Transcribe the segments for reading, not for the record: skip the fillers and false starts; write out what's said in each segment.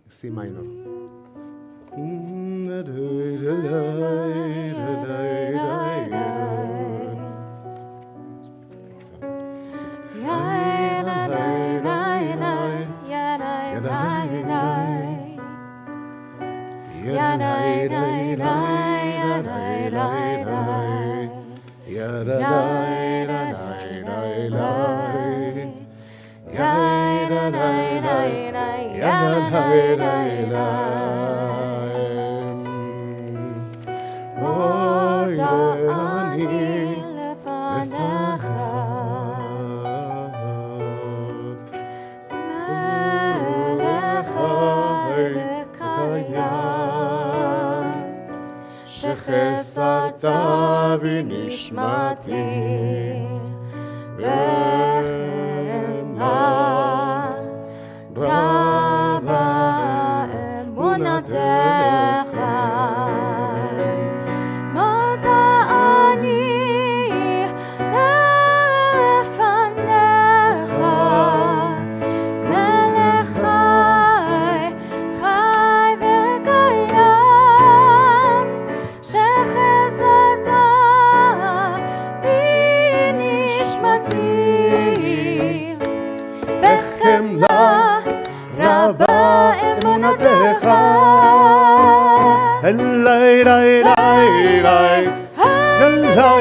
C minor. שחסרת ונשמתי בחמלה רבה אמונתך מודה אני לפניך מלך חי וקיים שחזרת בנשמתי בחמלה רבה אמונתך אליי אליי אליי אליי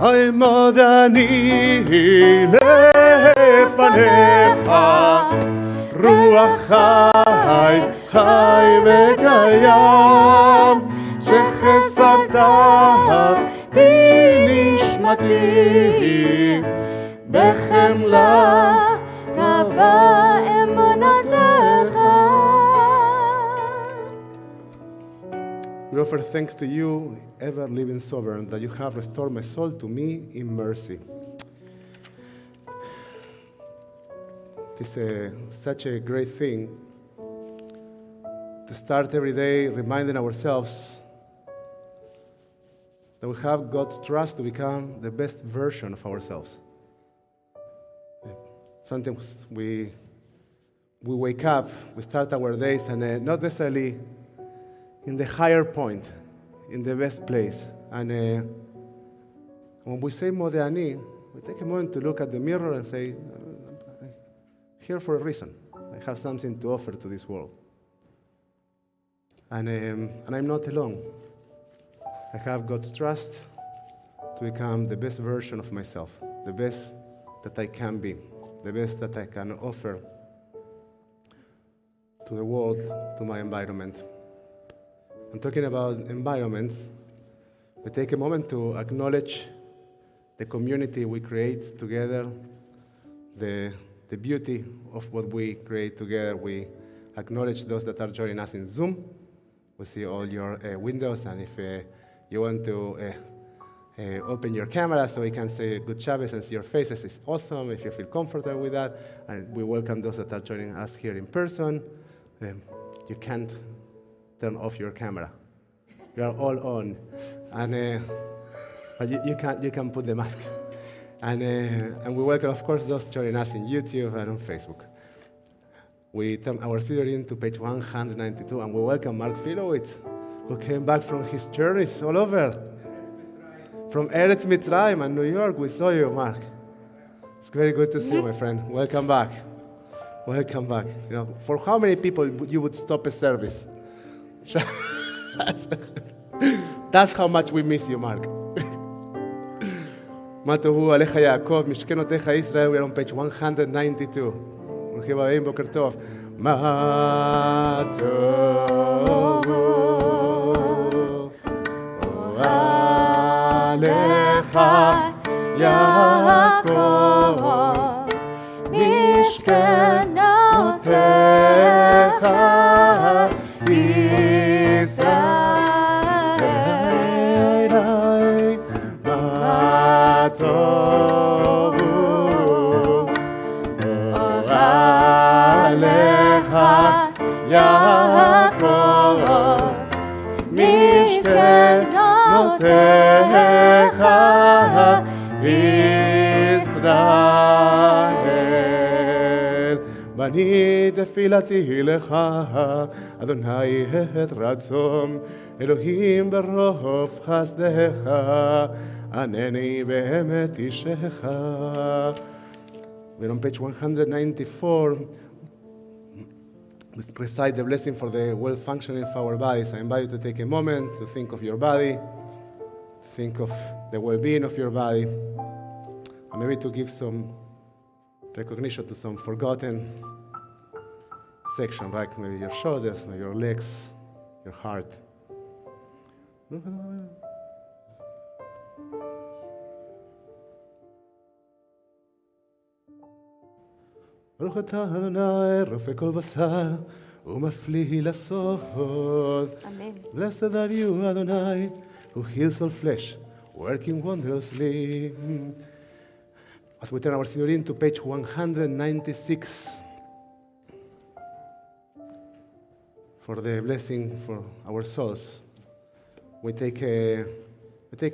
אוי מודה אני לפניך רוח חי חי וקיים שחסרת בנשמתי בחמלה רבה אמונתך. We offer thanks to you, ever-living sovereign, that you have restored my soul to me in mercy. It is such a great thing to start every day reminding ourselves that we have God's trust to become the best version of ourselves. Sometimes we wake up, we start our days, and not necessarily in the higher point, in the best place. And when we say Modeani, we take a moment to look at the mirror and say, I'm here for a reason. I have something to offer to this world. And I'm not alone. I have God's trust to become the best version of myself, the best that I can be, the best that I can offer to the world, to my environment. And talking about environments, we take a moment to acknowledge the community we create together, the beauty of what we create together. We acknowledge those that are joining us in Zoom. We see all your windows, and if you want to open your camera so we can say good Shabbos and see your faces, it's awesome if you feel comfortable with that. And we welcome those that are joining us here in person. You can't turn off your camera. You are all on, and but you can put the mask. And we welcome, of course, those joining us in YouTube and on Facebook. We turn our studio into page 192, and we welcome Mark Filowitz, who came back from his journeys all over. From Eretz Mitzrayim and New York, we saw you, Mark. It's very good to see you, my friend. Welcome back. Welcome back. You know, for how many people you would stop a service? That's how much we miss you, Mark. מה טובו עליך יעקב, משכנותיך ישראל, we are on page 192. ברוכים הבאים, בוקר טוב. מה טובו עליך יעקב, משכנותיך ישראל. משכנותיך ישראל. ואני תפילתי לך, אדוני את רצון, אלוהים ברוב חסדך, ענני באמת אישך. Then on page 194, we recite the blessing for the well functioning of our bodies. I invite you to take a moment to think of your body, think of the well-being of your body, and maybe to give some recognition to some forgotten section, right? Maybe your shoulders, maybe your legs, your heart. ברוך אתה אדוני רופא כל בשר ומפליא לסוד. Amen. Blessed are you, Adonai, who heals all flesh, working wondrously. As we turn our Siddurim to page 196 for the blessing for our souls, we take a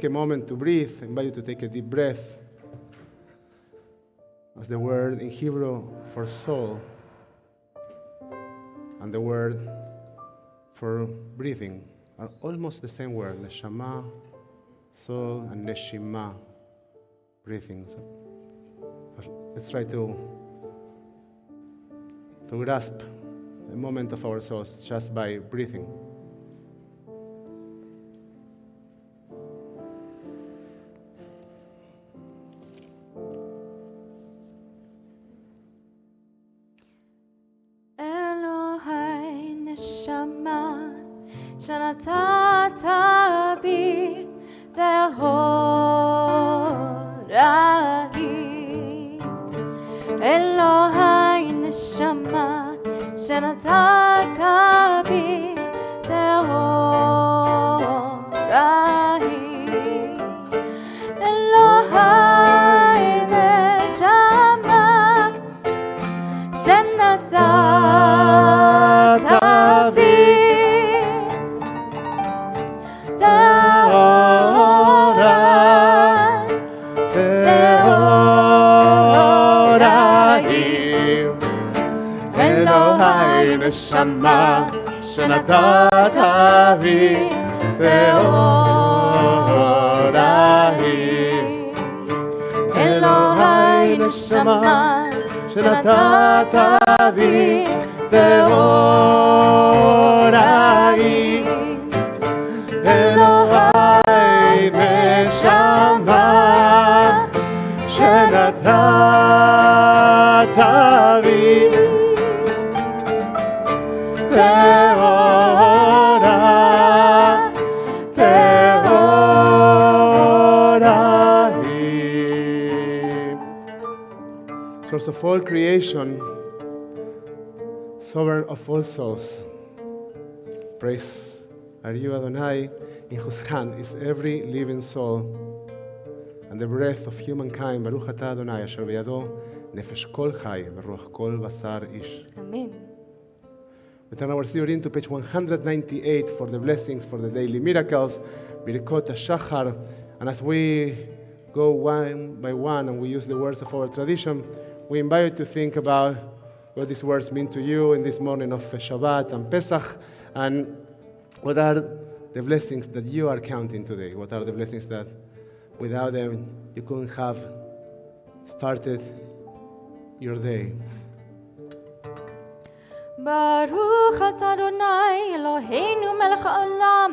moment to breathe. I invite you to take a deep breath. As the word in Hebrew for soul and the word for breathing are almost the same word, neshama, soul, and neshima, breathing. So let's try to grasp the moment of our souls just by breathing. שנתת בי טהורי, אלוהי נשמה, שנתת בי טהורי, אלוהי נשמה, שנתת בי נשמה שנתת בי טהורי, אלוהי נשמה שנתת בי טהורי, אלוהי נשמה שנתת בי source of all creation, sovereign of all souls. Praise are you, Adonai, in whose hand is every living soul, and the breath of humankind. Baruch atah Adonai, asher biyado nefesh kol chai v'ruach kol basar ish. Amen. We turn our Siddurim to page 198 for the blessings for the daily miracles, Birkot HaShachar. And as we go one by one and we use the words of our tradition, we invite you to think about what these words mean to you in this morning of Shabbat and Pesach, and what are the blessings that you are counting today. What are the blessings that without them you couldn't have started your day. Baruch atah Adonai Eloheinu melech haolam,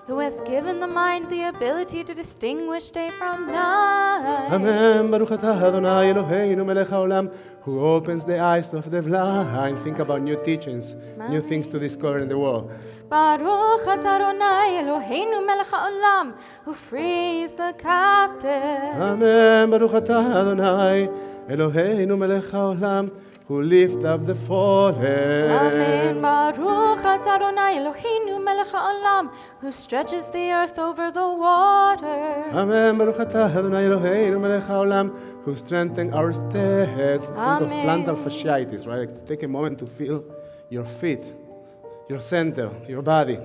who has given the mind the ability to distinguish day from night. Amen. Baruch atah Adonai Eloheinu melech haolam, who opens the eyes of the blind. Think about new teachings, new things to discover in the world. Baruch atah Adonai Eloheinu melech haolam, who frees the captive. Amen. Baruch atah Adonai Eloheinu melech haolam, who lift up the fallen. Amen. Baruch atah Adonai Eloheinu melech haolam, who stretches the earth over the waters. Amen. Baruch atah Adonai Eloheinu melech haolam, who strengthens our steps. Think of plantar fasciitis, right? Like, take a moment to feel your feet, your center, your body.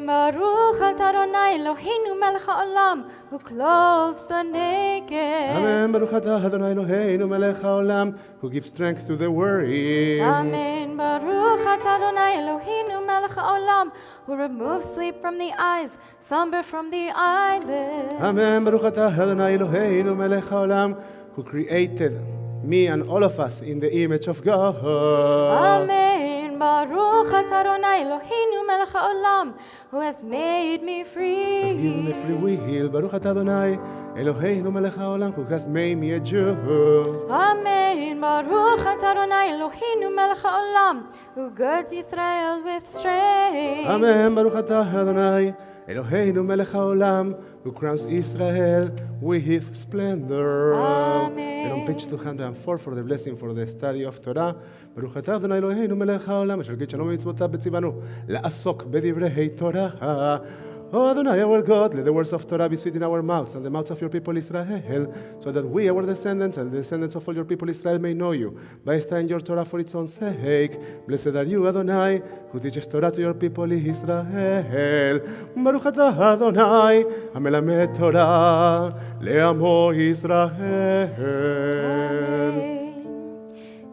Baruch atah Adonai Eloheinu melech haolam, who clothes the naked. Amen. Baruch atah Adonai Eloheinu melech haolam, who gives strength to the weary. Amen. Baruch atah Adonai Eloheinu melech haolam, who removes sleep from the eyes, slumber from the eyelids. Amen. Baruch atah Adonai Eloheinu melech haolam, who created me and all of us in the image of God. Amen. Baruch atah Adonai Eloheinu melech haolam, who has made me free. Has given me free will. Baruch atah Adonai Eloheinu melech haolam, who has made me a Jew. Amen. Baruch atah Adonai Eloheinu melech haolam, who girds Israel with strength. Amen. Baruch atah Adonai Eloheinu melech haolam, who crowns Israel with his splendor. Amen. And on page 204 for the blessing for the study of Torah, ברוך אתה אדוני אלוהינו מלך העולם, אשר גיד שלום ומצוותיו בציוונו, לעסוק בדברי תורה. Oh Adonai, our God, let the words of Torah be sweet in our mouths and the mouths of your people Israel, so that we, our descendants, and the descendants of all your people Israel may know you, by studying your Torah for its own sake. Blessed are you, Adonai, who teaches Torah to your people Israel. Baruch atah Adonai, המלמד תורה לעמו ישראל. Amen.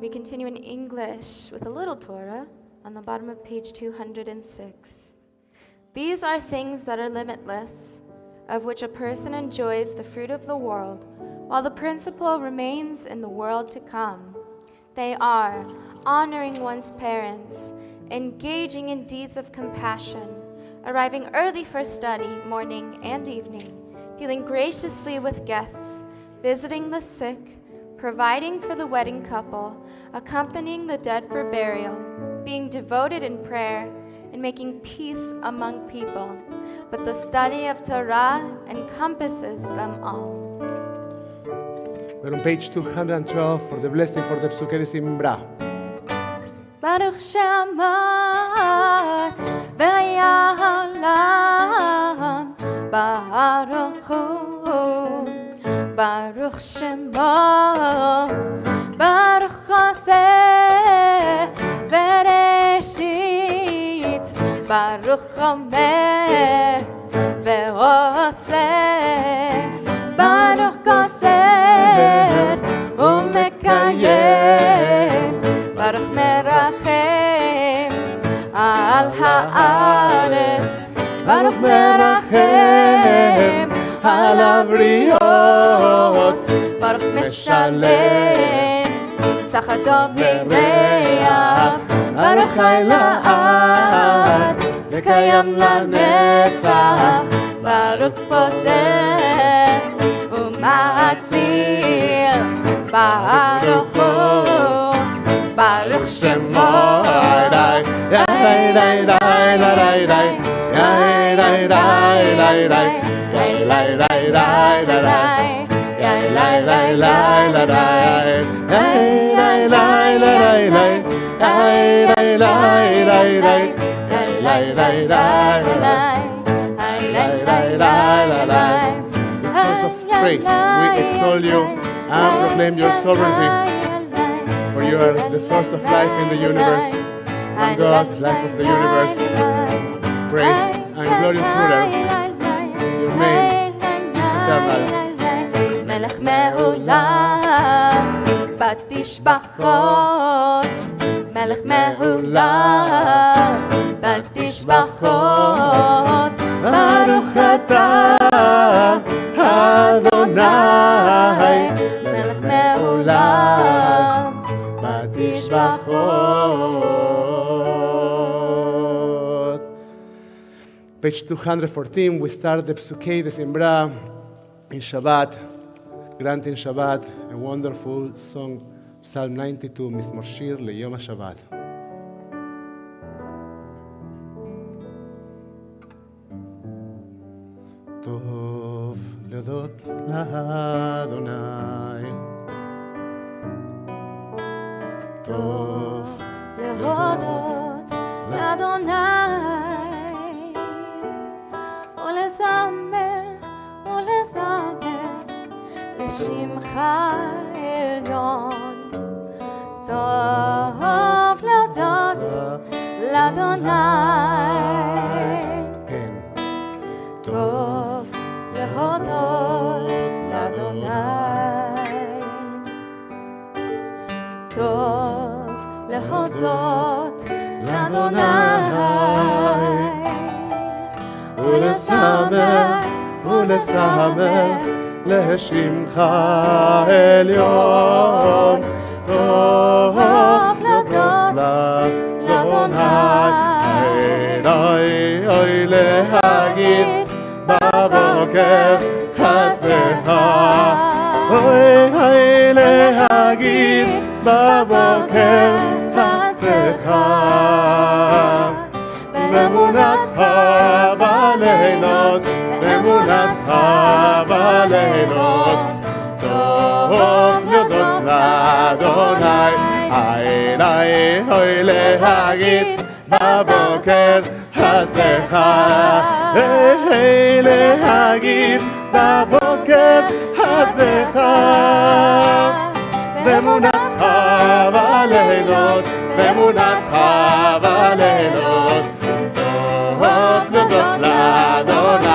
We continue in English with a little Torah on the bottom of page 206. These are things that are limitless, of which a person enjoys the fruit of the world, while the principle remains in the world to come. They are honoring one's parents, engaging in deeds of compassion, arriving early for study, morning and evening, dealing graciously with guests, visiting the sick, providing for the wedding couple, accompanying the dead for burial, being devoted in prayer, and making peace among people. But the study of Torah encompasses them all. We're on page 212 for the blessing for the Psuke de Simbra. Baruch Shema V'Yahalam Baruch Hu Baruch Shema Baruch Chaseh Bereshit Baruch Omer Ve'oseh Baruch Koser Umekayem Baruch Merachem Al Haaretz Baruch Merachem Al Abriot Baruch Meshalem Sachadov V'Reach Baruch Haila'ad V'Kayam Lanetzach Baruch Poteh U'Matzil Baruch Hu Baruch Shemo Yai Yai Yai Yai Yai Yai source of praise, we extol you and proclaim your sovereignty, for you are the source of life in the universe, and God, life of the universe. Praise and glorious ruler, your name is eternal. Melech Me'olam Batishbachot Melech Me'olam Batishbachot Baruch atah Adonai Melech Me'olam Batishbachot. Page 214, we start the Psukei de Simbra in Shabbat, granting Shabbat, a wonderful song, Psalm 92, Mizmor Shir Leyom HaShabbat. Tov leodot l'Adonai, Tov lehodot l'Adonai Ulezamer L'Shimcha Elyon Tov leodot l'Adonai. כן, ולשמח לשמך עליון. טוב להודות לאדוני, אוי להגיד בבוקר חסדך, אוי להגיד בבוקר חסדך, באמונתך בלילות, באמונתך בלילות, טוב להודות לאדוני, אוי להגיד בבוקר חסדך, להגיד בבוקר חסדך, באמונתך בלילות, באמונתך בלילות, טוב להודות לאדוני,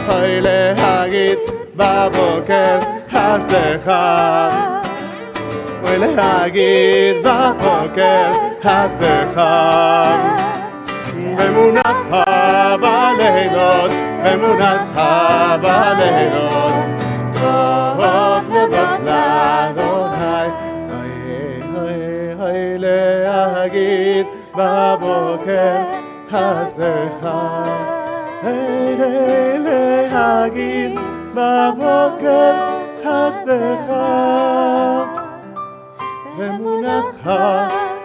אוי להגיד בבוקר חסדך, אוי להגיד בבוקר חסדך, באמונתך בלילות, באמונתך בלילות, טוב להודות לאדוני, אוי להגיד בבוקר חסדך, להגיד בבוקר חסדך, באמונתך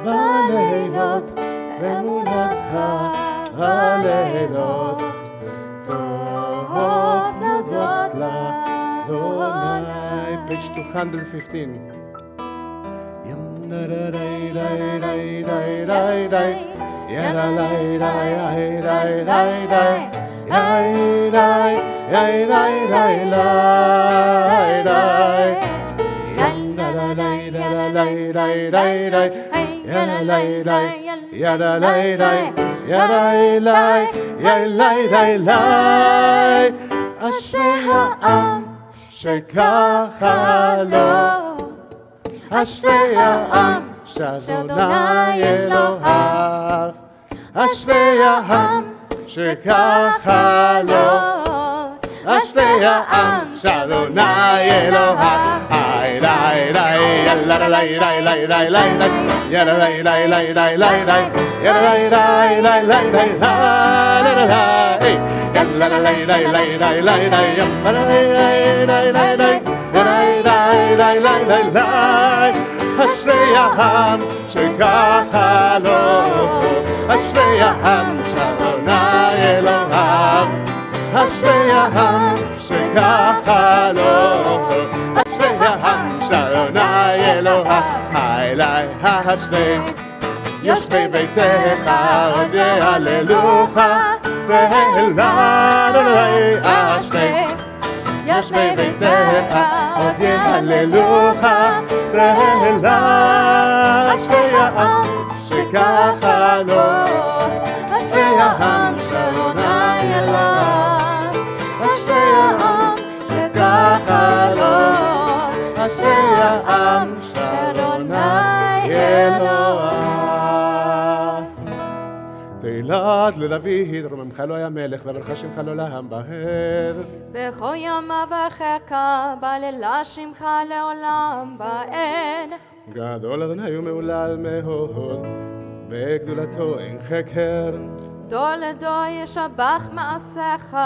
בלילות, באמונתך בלילות, טוב להודות לאדוני. Page 215. אשרי העם שככה לו, אשרי העם שאדוני אלוהיו, אשרי העם שככה לו, אשרי העם שאדוני אלוהיו. אשרי העם שככה לו, אשרי העם שאדוני אלוהיו, אשרי העם שככה לו, אשרי העם שאדוני אלוהיו. אשרי יושבי ביתך עוד יהללוך, סהלה אשרי יושבי ביתך עוד יהללוך, סהלה אשרי העם שככה לו, אשרי העם שאדוני אלוהיו, אשרי העם שככה לו, אשרי העם שאדוני אלוהיו. תהילת לדוד, רוממך לא היה מלך, וברך שמך לעולם בהר. בכל יום אברכך, בלילה שמך לעולם באין. גדול אדוני ומהולל מאוד, בגדולתו אין חקר. דור לדור ישבח מעשיך,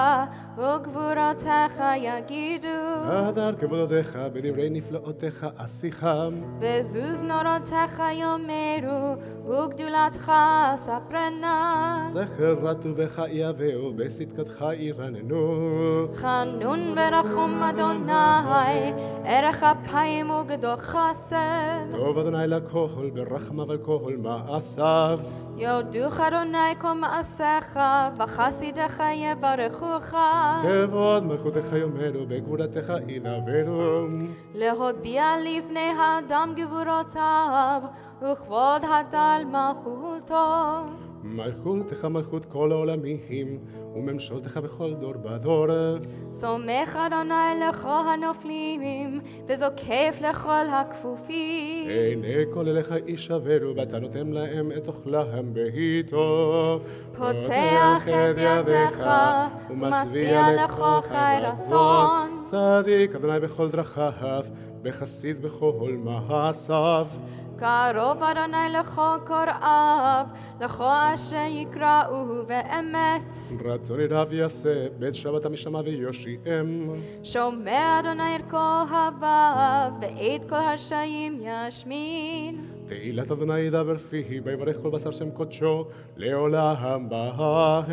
וגבורותיך יגידו. הדר כבודותיך, בדברי נפלאותיך עשיכם. וזוז נורותיך יאמרו, וגדולתך ספרנה. זכר רטובך יביאו, בצדקתך ירננו. חנון ורחום אדוני, ערך אפיים וגדול חסד. טוב אדוני לכל, ברחמה ולכל מעשיו. יודוך אדוני כל מעשיך, וחסידיך יברכוך. כבוד מלכותך יאמרו, בגבורתך ידברו. להודיע לפני האדם גבורותיו, וכבוד הדל מלכותו. מלכותך מלכות כל העולמים, וממשלתך בכל דור ודור. סומך אדוני לכל הנופלים, וזוקף לכל הכפופים. עיני כל אליך יישברו, ואתה נותן להם את אוכלם בעיתו. פותח את ידיך, ומשביע לכל חי רצון. צדיק אדוני בכל דרכיו, וחסיד בכל מעשיו. קרוב אדוני לכל קוראיו, לכל אשר יקראו באמת. רצוני רב יעשה, בית שבת המשמע ויושיעם. שומר אדוני את כל אוהביו, ואת כל הרשעים ישמין. תהילת אדוני ידבר פיhi, ויברך כל בשר שם קודשו, לעולם ועד.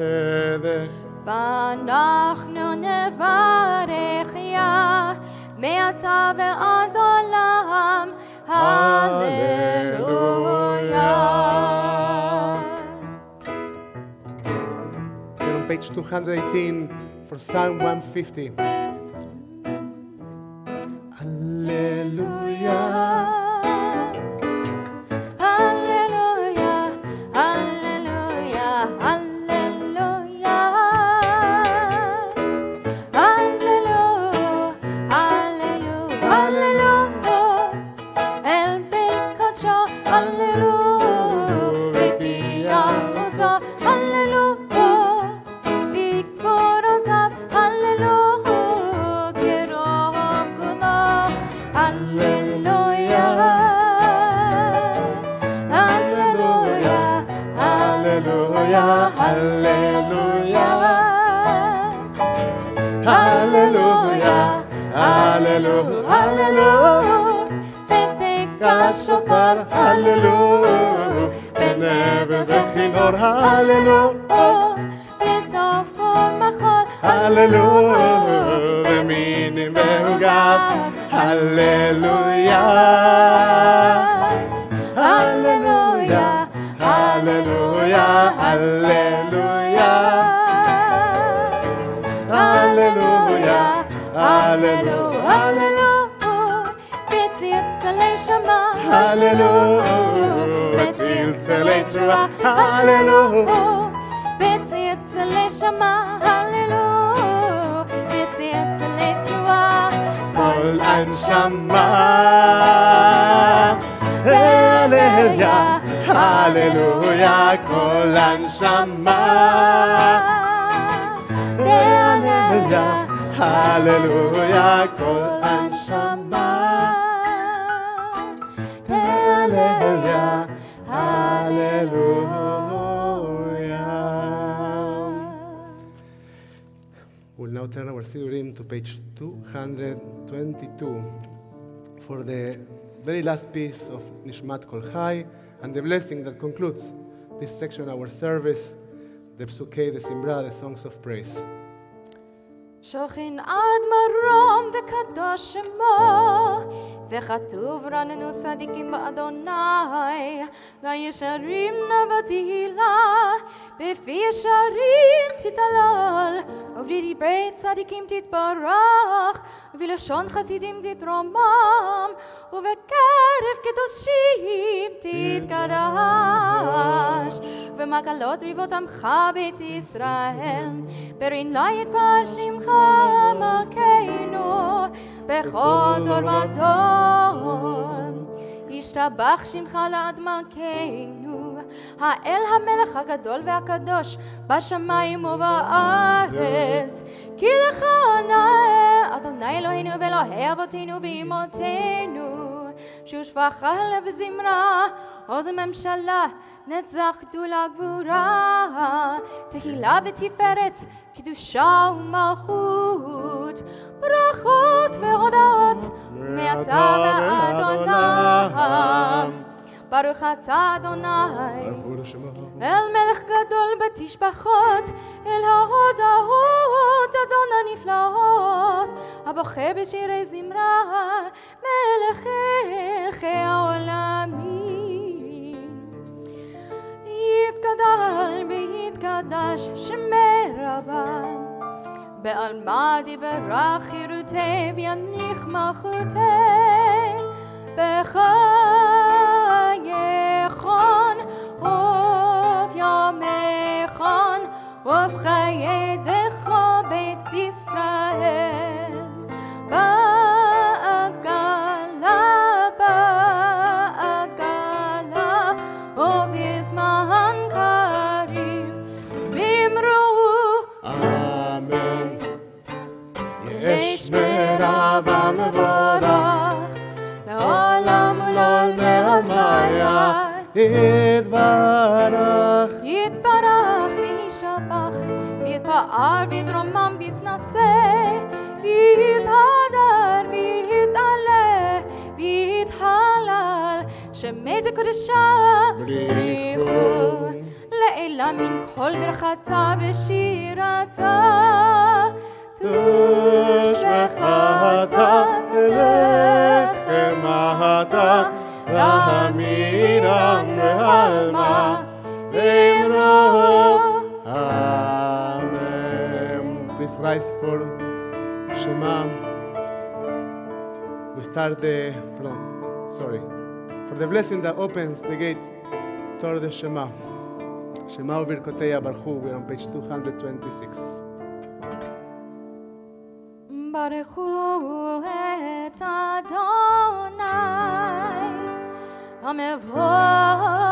ואנחנו נברך יה, מעתה ועד עולם. Hallelujah. We're on page 218 for Psalm 150. Hallelujah. Hallelujah. Hallelujah. Hallelujah. Hallelujah. Hallelujah. Hallelujah. Hallelujah, hallelujah, Peteka shofar, hallelujah, Benever vechinor, hallelujah, Betofo machol, hallelujah, Beminim ve'ugav, hallelujah, hallelujah, hallelujah, hallelujah, hallelujah. Hallelujah, hallelujah, Betzilzalei Shama, hallelujah, Betzilzalei Torah, hallelujah, Betzilzalei Shama, hallelujah, Betzilzalei Torah, Kol anshama, hallelujah, hallelujah, Kol anshama, hallelujah. Hallelujah, kol anshama. Hallelujah, hallelujah. We'll now turn our Sidurim to page 222 for the very last piece of Nishmat Kol Chai and the blessing that concludes this section of our service, the Psukei, the Simbra, the songs of praise. שוכן עד מרום וקדוש שמו, וכתוב רננו צדיקים באדוני, לישרים נא בתהילה, בפי ישרים תתהלל, ובלי דברי צדיקים תתברך, ובלשון חסידים תתרומם, ובקרב קדושים תתקדש, ומקלות ריבות עמך בית ישראל, ברינה יתפאר שמך מלכנו, בכל דור ודור. ישתבח שמך לעד מלכנו, האל המלך הגדול והקדוש, בשמיים ובארץ. כי לך נאה, אדוני אלוהינו ואלוהי אבותינו ואמותינו, שהושבחה לב זמרה, עוז ממשלה, נצח גדולה גבורה, תהילה ותפארת, קדושה ומלכות, ברכות והודאות, מעתה ועד עולם. ברוך אתה אדוני, אל מלך גדול בתשבחות, אל ההודאות אדון הנפלאות, הבוחר בשירי זמרה, מלך העולמים. יתגדל ויתקדש שמי רבן, בעלמא דיברה חירותי ויניח מלכותי, בחייכון רוב ימי ובחיי דכו בית ישראל. בעגלה, בעגלה, ובזמן קריב, ואמרו אמן. יש מרב המבורך, לעולם ולעולמי עלמיה. יתברך, יתברך וישתבח, ויתפאר ויתרומם ויתנשא, ויתהדר ויתעלה, ויתהלל, שמי קדושה בריחו, לעילה מן כל ברכתה ושירתה. תושבחתה אליכם אתה, להמינם ועלמה, ואמרו Amen. Please rise for Shema. We start for the blessing that opens the gate toward the Shema. Shema וברכותיה ברכו, we're on page 226. ברכו את אדוני המבורך.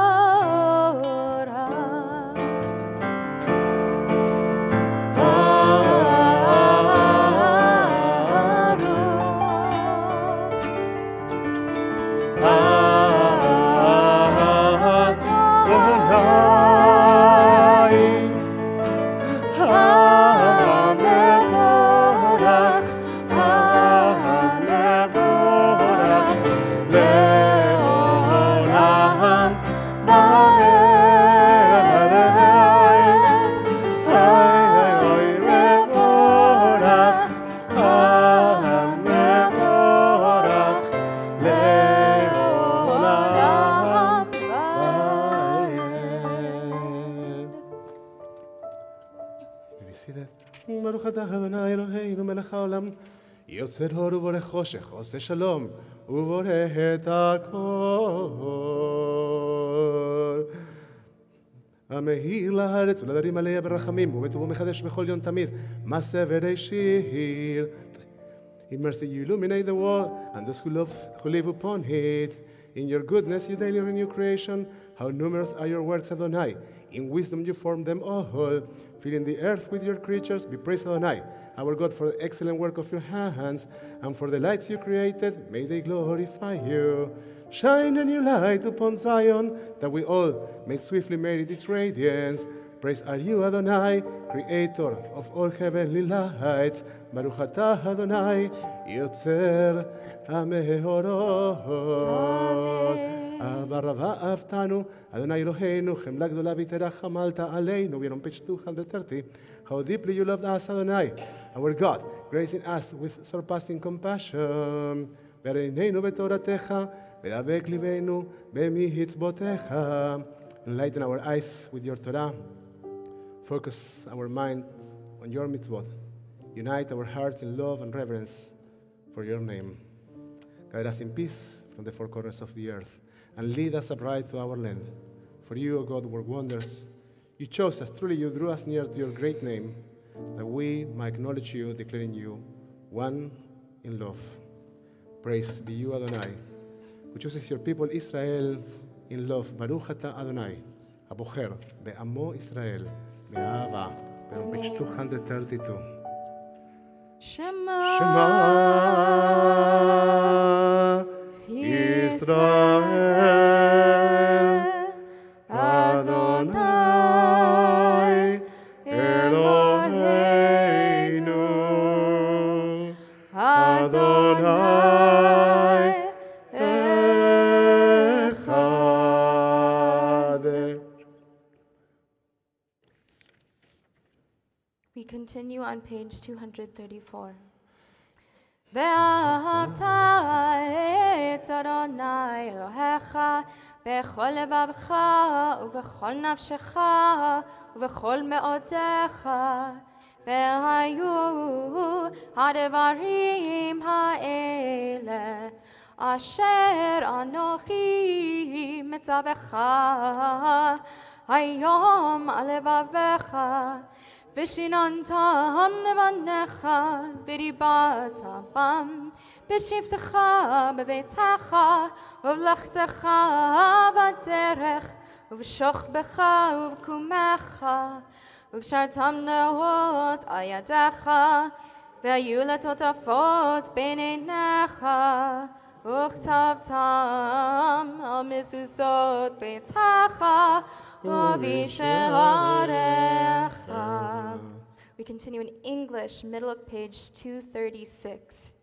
ברוך אתה אדוני אלוהינו מלך העולם, יוצר אור ובורא חושך, עושה שלום ובורא את הכל. המאיר לארץ ולדרים עליה ברחמים, ובטובו מחדש בכל יום תמיד, מעשה וראשית. In mercy you illuminate the world, and those who live upon it. In your goodness you daily renew creation. How numerous are your works, Adonai. In wisdom you form them all. Filling the earth with your creatures, be praised, Adonai, our God, for the excellent work of your hands, and for the lights you created, may they glorify you. Shine a new light upon Zion, that we all may swiftly merit its radiance. Praise are you, Adonai, creator of all heavenly lights. Baruch atah Adonai, yotzer המאורות. אהבה רבה אהבתנו, אדוני אלוהינו, חמלה גדולה ותרחמת עלינו. We're on page 230. How deeply you loved us, Adonai, our God, gracing us with surpassing compassion. והראינו בתורתך, ודבק ליבנו במצוותיך. Enlighten our eyes with your Torah. Focus our minds on your mitzvot. Unite our hearts in love and reverence for your name. Guide us in peace from the four corners of the earth, and lead us upright to our land. For you, O God, work wonders. You chose us, truly you drew us near to your great name, that we might acknowledge you, declaring you one in love. Praise be you, Adonai, who chooses your people Israel in love. Baruch atah Adonai, abocher be'amo Israel, be'ahava. We're on page 232. Shema, Shema Israel, Adonai Eloheinu, Adonai Echad. We continue on page 234. ואהבת את אדוני אלוהיך בכל לבבך ובכל נפשך ובכל מאודך. והיו הדברים האלה אשר אנוכי מצווך היום על לבביך, ושיננתם לבניך, ודיברת בם, בשבתך בביתך, ובלכתך בדרך, ובשוכבך ובקומך, וקשרתם נאות על ידיך, והיו לטוטפות בין עיניך, וכתבתם על מזוזות ביתך, ובשעריך. We continue in English, middle of page 236.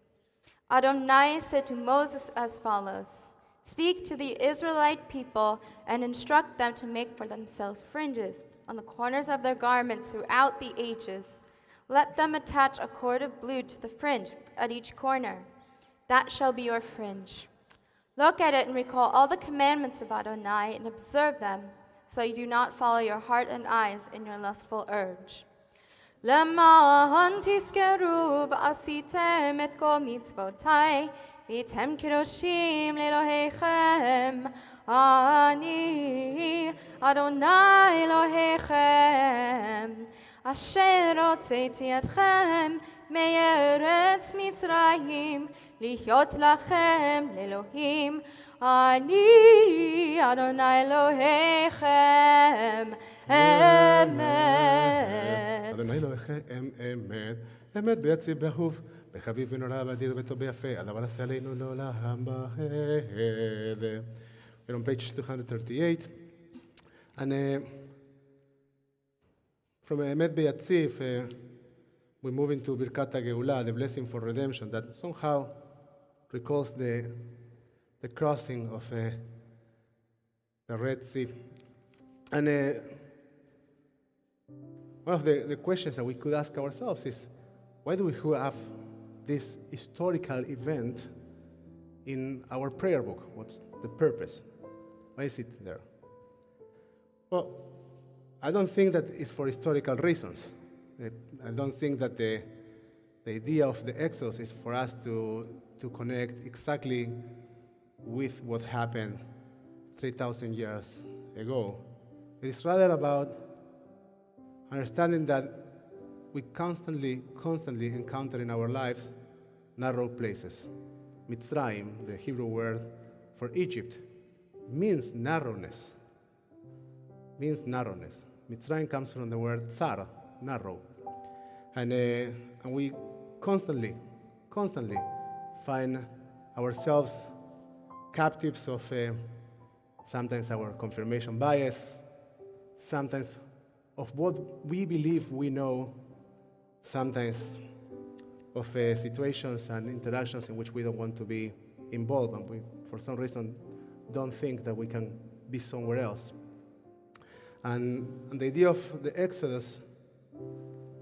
Adonai said to Moses as follows, "Speak to the Israelite people and instruct them to make for themselves fringes on the corners of their garments throughout the ages. Let them attach a cord of blue to the fringe at each corner. That shall be your fringe. Look at it and recall all the commandments of Adonai and observe them, so you do not follow your heart and eyes in your lustful urge. למען תזכרו ועשיתם את כל מצוותי, והייתם קדושים לאלוהיכם. אני אדוני אלוהיכם, אשר הוצאתי אתכם מארץ מצרים, להיות לכם לאלוהים. אני אדוני אלוהיכם, אמת. אדוני אלוהיכם אמת, אמת ביציב באהוב, בחביב ונורא באדיר וטוב ויפה, הדבר עשה עלינו לעולם ועד. We're on page 238, and from Emet Beyatzif, we move into Birkat HaGeula, the blessing for redemption, that somehow recalls the crossing of the Red Sea. And one of the questions that we could ask ourselves is, why do we have this historical event in our prayer book? What's the purpose? Why is it there? Well, I don't think that it's for historical reasons. I don't think that the idea of the Exodus is for us to connect exactly with what happened 3,000 years ago. It is rather about understanding that we constantly encounter in our lives narrow places. Mitzrayim, the Hebrew word for Egypt, means narrowness. Mitzrayim comes from the word tsar, narrow. And we constantly find ourselves captives of sometimes our confirmation bias, sometimes of what we believe we know, sometimes of situations and interactions in which we don't want to be involved, and we, for some reason, don't think that we can be somewhere else. And the idea of the Exodus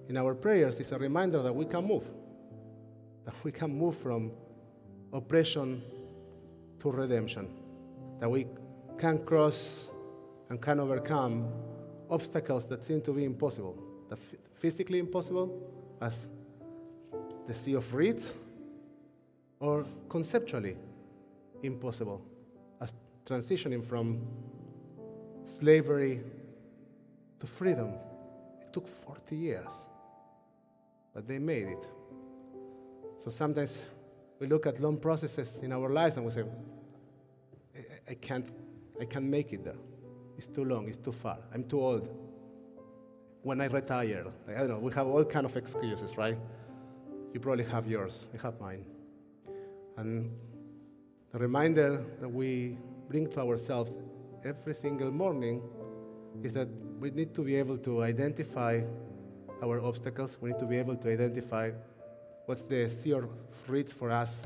in our prayers is a reminder that we can move from oppression to redemption, that we can cross and can overcome obstacles that seem to be impossible, that physically impossible, as the Sea of Reeds, or conceptually impossible, as transitioning from slavery to freedom. It took 40 years, but they made it. So sometimes we look at long processes in our lives and we say, I can't make it there. It's too long, it's too far, I'm too old. When I retire, I don't know, we have all kind of excuses, right? You probably have yours, I have mine. And the reminder that we bring to ourselves every single morning is that we need to be able to identify our obstacles. We need to be able to identify what's the sea of reeds for us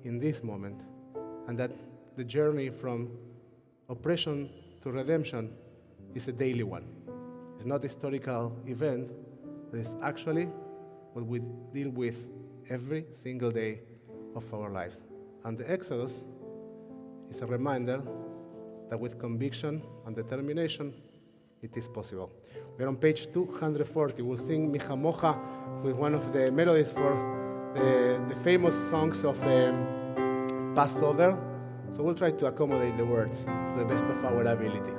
in this moment, and that the journey from oppression to redemption is a daily one. It's not a historical event, but it's actually what we deal with every single day of our lives. And the Exodus is a reminder that with conviction and determination, it is possible. We're on page 240. We'll sing Michamocha with one of the melodies for the famous songs of Passover. So we'll try to accommodate the words to the best of our ability.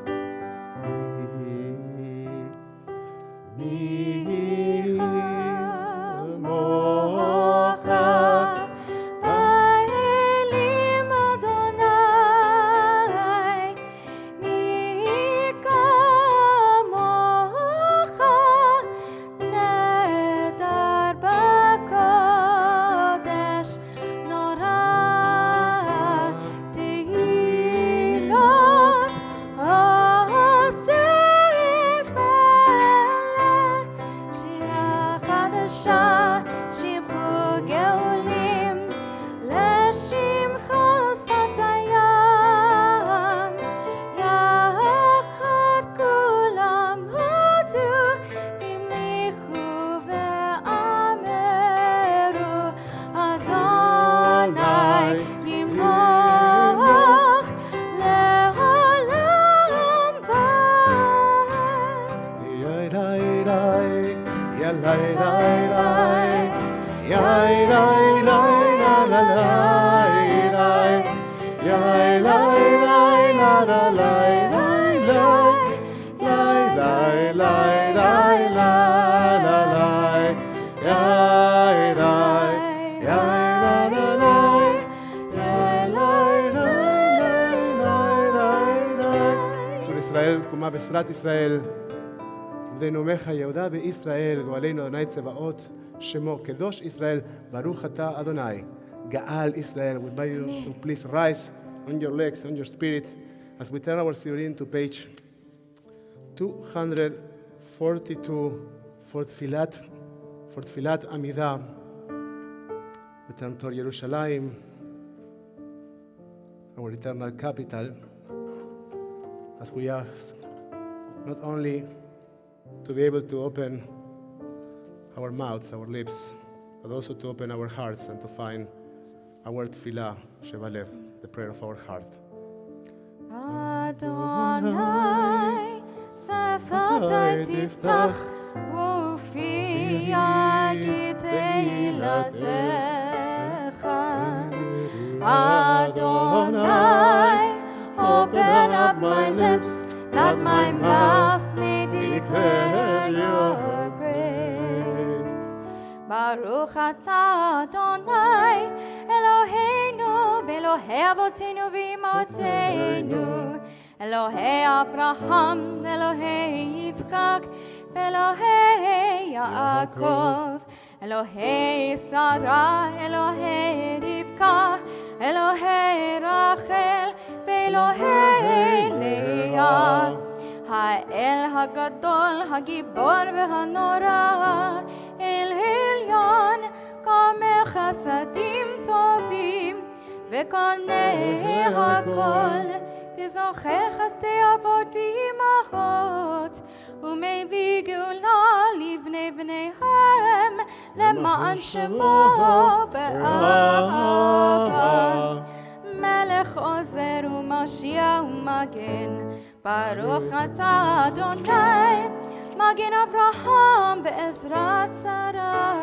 בעזרת ישראל, ונאמך יהודה בישראל, גואלנו אדוני צבאות, שמו קדוש ישראל, ברוך אתה אדוני, גאל ישראל. We invite you to please rise on your legs, on your spirit, as we turn our Sirin to page 242 for Tfilat Amidah. We turn toward Jerusalem, our eternal capital, as we ask not only to be able to open our mouths, our lips, but also to open our hearts and to find our tefillah, Shevalev, the prayer of our heart. Adonai, Sefatai tiftach, Ufi yagitei latecha. Adonai, open up my lips, that my mouth may declare your praise. Baruch atah Adonai, Eloheinu, Elohei avotenu v'imotenu, Elohei Abraham, Elohei Yitzchak, Elohei Yaakov, Elohei Sarah, Elohei Rivka, Elohei Rachel, ואלוהי לאה, האל הגדול, הגיבור והנורא, אל עליון, כמה חסדים טובים, וקונה הכל, וזוכר חסדי אבות ואימהות, ומביא גאולה לבני בניהם, למען שמו באהבה. מלך עוזר ומשיח ומגן, ברוך אתה אדוני, מגן אברהם בעזרת שרה.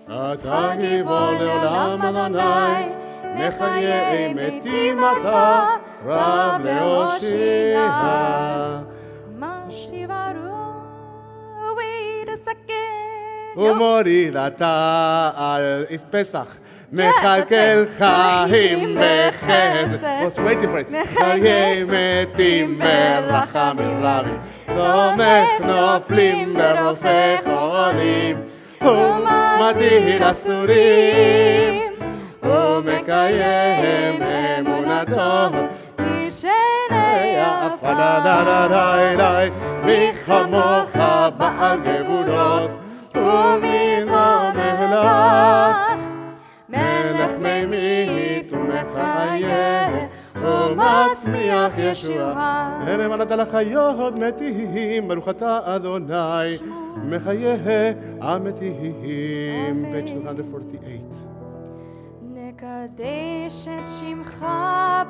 אתה גיבור לעולם אדוני, מחיי מתים אתה, רב להושיע. משיב ארור, wait a second. ומוריד אתה על פסח, מכלכל חיים בחסד. What's waiting for it? חיי מתים ברחמים רבים, סומך נופלים ברופא חולים, ומתיר אסורים, ומקיים אמונתו, ישנה עפר. מי כמוך בעל גבורות, ומי מלך, מלך ממית ומחיה, ומצמיח ישועה. הנה מלדת לחיות מתים, ברוך אתה אדוני, מחיה המתים. page 248. נקדש את שמך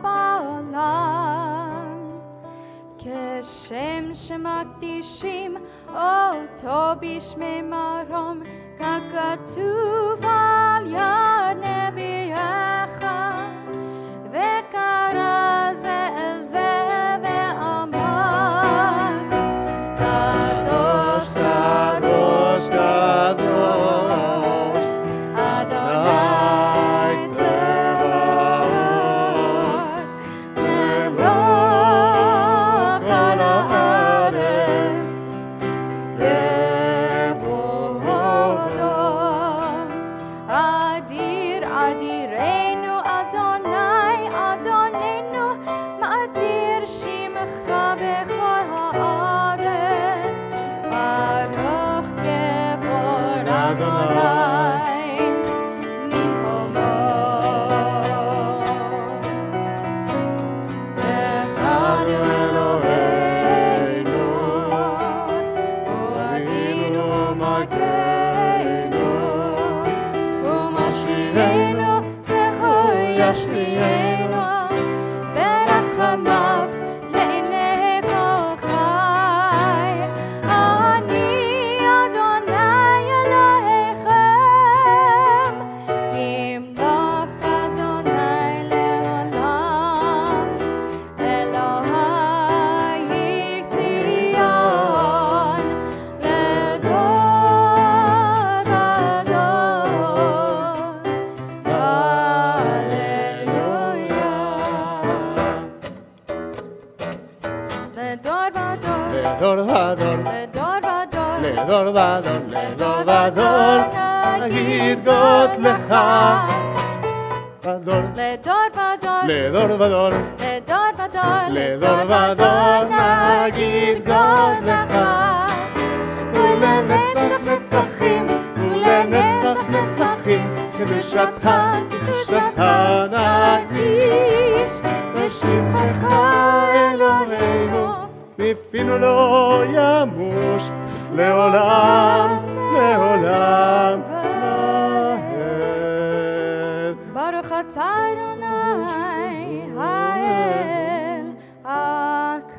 בעולם, כשם שמקדישים אותו בשמי מרום, ככתוב על יד נביאך, וקרא זה אל זה ואמר, קדוש לדור ודור, לדור ודור, לדור ודור, נגיד גאות לך. לדור ודור, לדור ודור, לדור ודור, נגיד גאות לך. ולנצח נצחים, ולנצח נצחים, קדושתך, קדושתך נגיש, ושבחך אלוהינו, מפינו לא ימוש, לעולם, לעולם, לעד. ברוך אתה אדוני, האל הקדוש.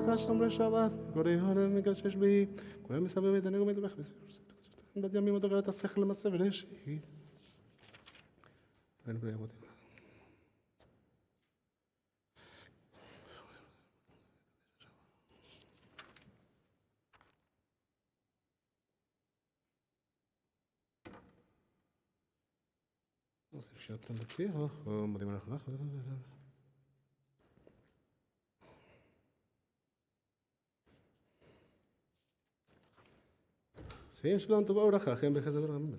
לך שומרי שבת, כל יהונם מגשש בי, כולם מסבב את הנגו מדבך, דת ימים אותו גלת השכל למעשה ולשהיד. ואין בלי אמותים. נוסיף שאתם בציר, או מודים אנחנו לך. שים שלום טובה וברכה, לכם בחסד ורחמים.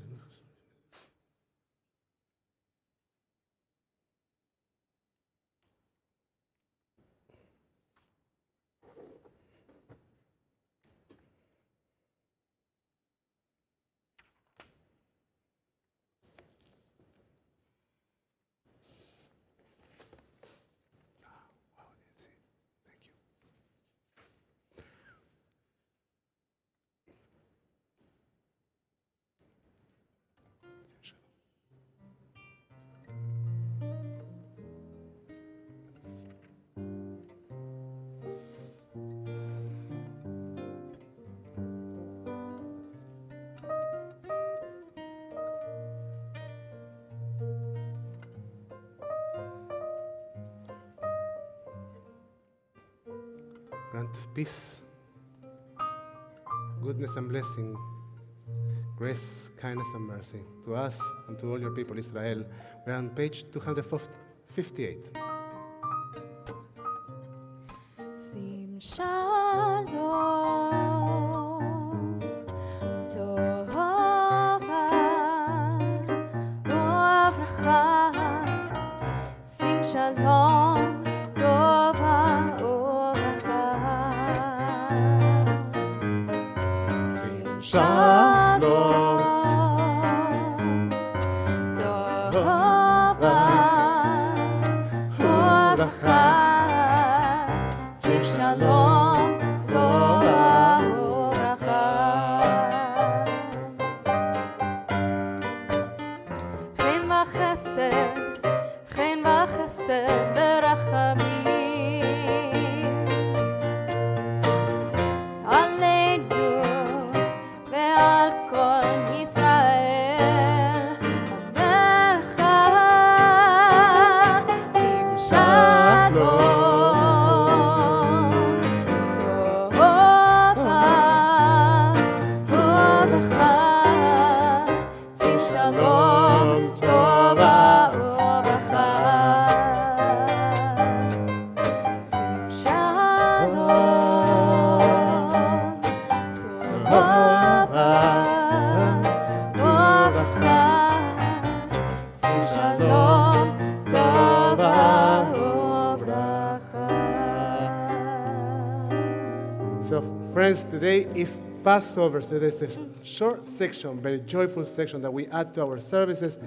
Grant peace, goodness and blessing, grace, kindness and mercy to us and to all your people, Israel. We are on page 258. שים שלום, טובה וברכה. שים שלום, טובה וברכה. שים שלום, טובה וברכה. שים שלום, טובה וברכה. חן וחסד, חן וחסד ברחמים עלינו ועל כל ישראל עמך. שים שלום, טובה וברכה. שים שלום, טובה וברכה. שים שלום, טובה וברכה. שים שלום, טובה וברכה. So, friends, today is Passover, so there's a short section, very joyful section that we add to our services.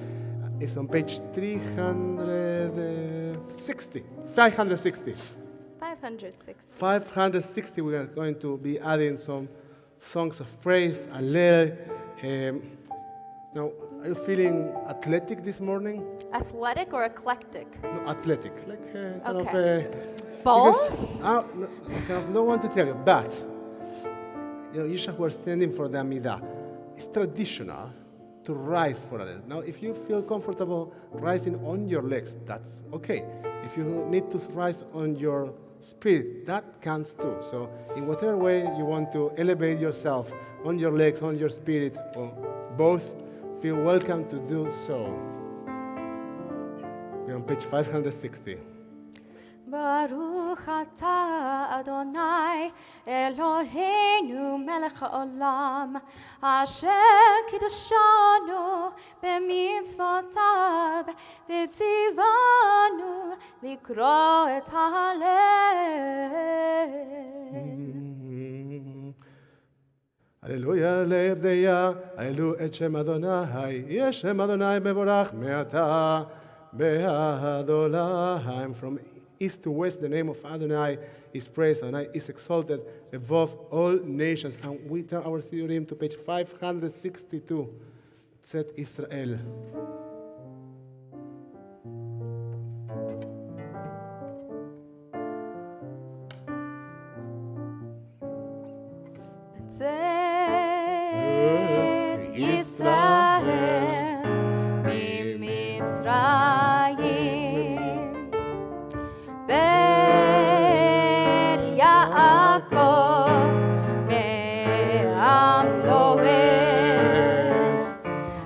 It's on page 360, 560. 560. 560, we are going to be adding some songs of praise, Hallel. Now, are you feeling athletic this morning? Athletic or eclectic? No, athletic, like kind Okay. of. Both? Because I don't want to tell you, but usually we're standing for the Amidah. It's traditional to rise for Hallel. Now, if you feel comfortable rising on your legs, that's okay. If you need to rise on your spirit, that counts too. So, in whatever way you want to elevate yourself, on your legs, on your spirit, or both, feel welcome to do so. We're on page 560. Baruch atah Adonai Eloheinu melech haolam asher kiddushanu b'mitzvotav v'tzivanu likro et Hallel. Hallelujah, le'evdeya, hallelu et Shem Adonai, yesh Shem Adonai mevorach me'ata be'adolam. From east to west, the name of Adonai is praised. Adonai is exalted above all nations. And we turn our Sidurim to page 562. Tzet Israel. Tzet Israel mimitzrayim ber Yaakov me'am lo'es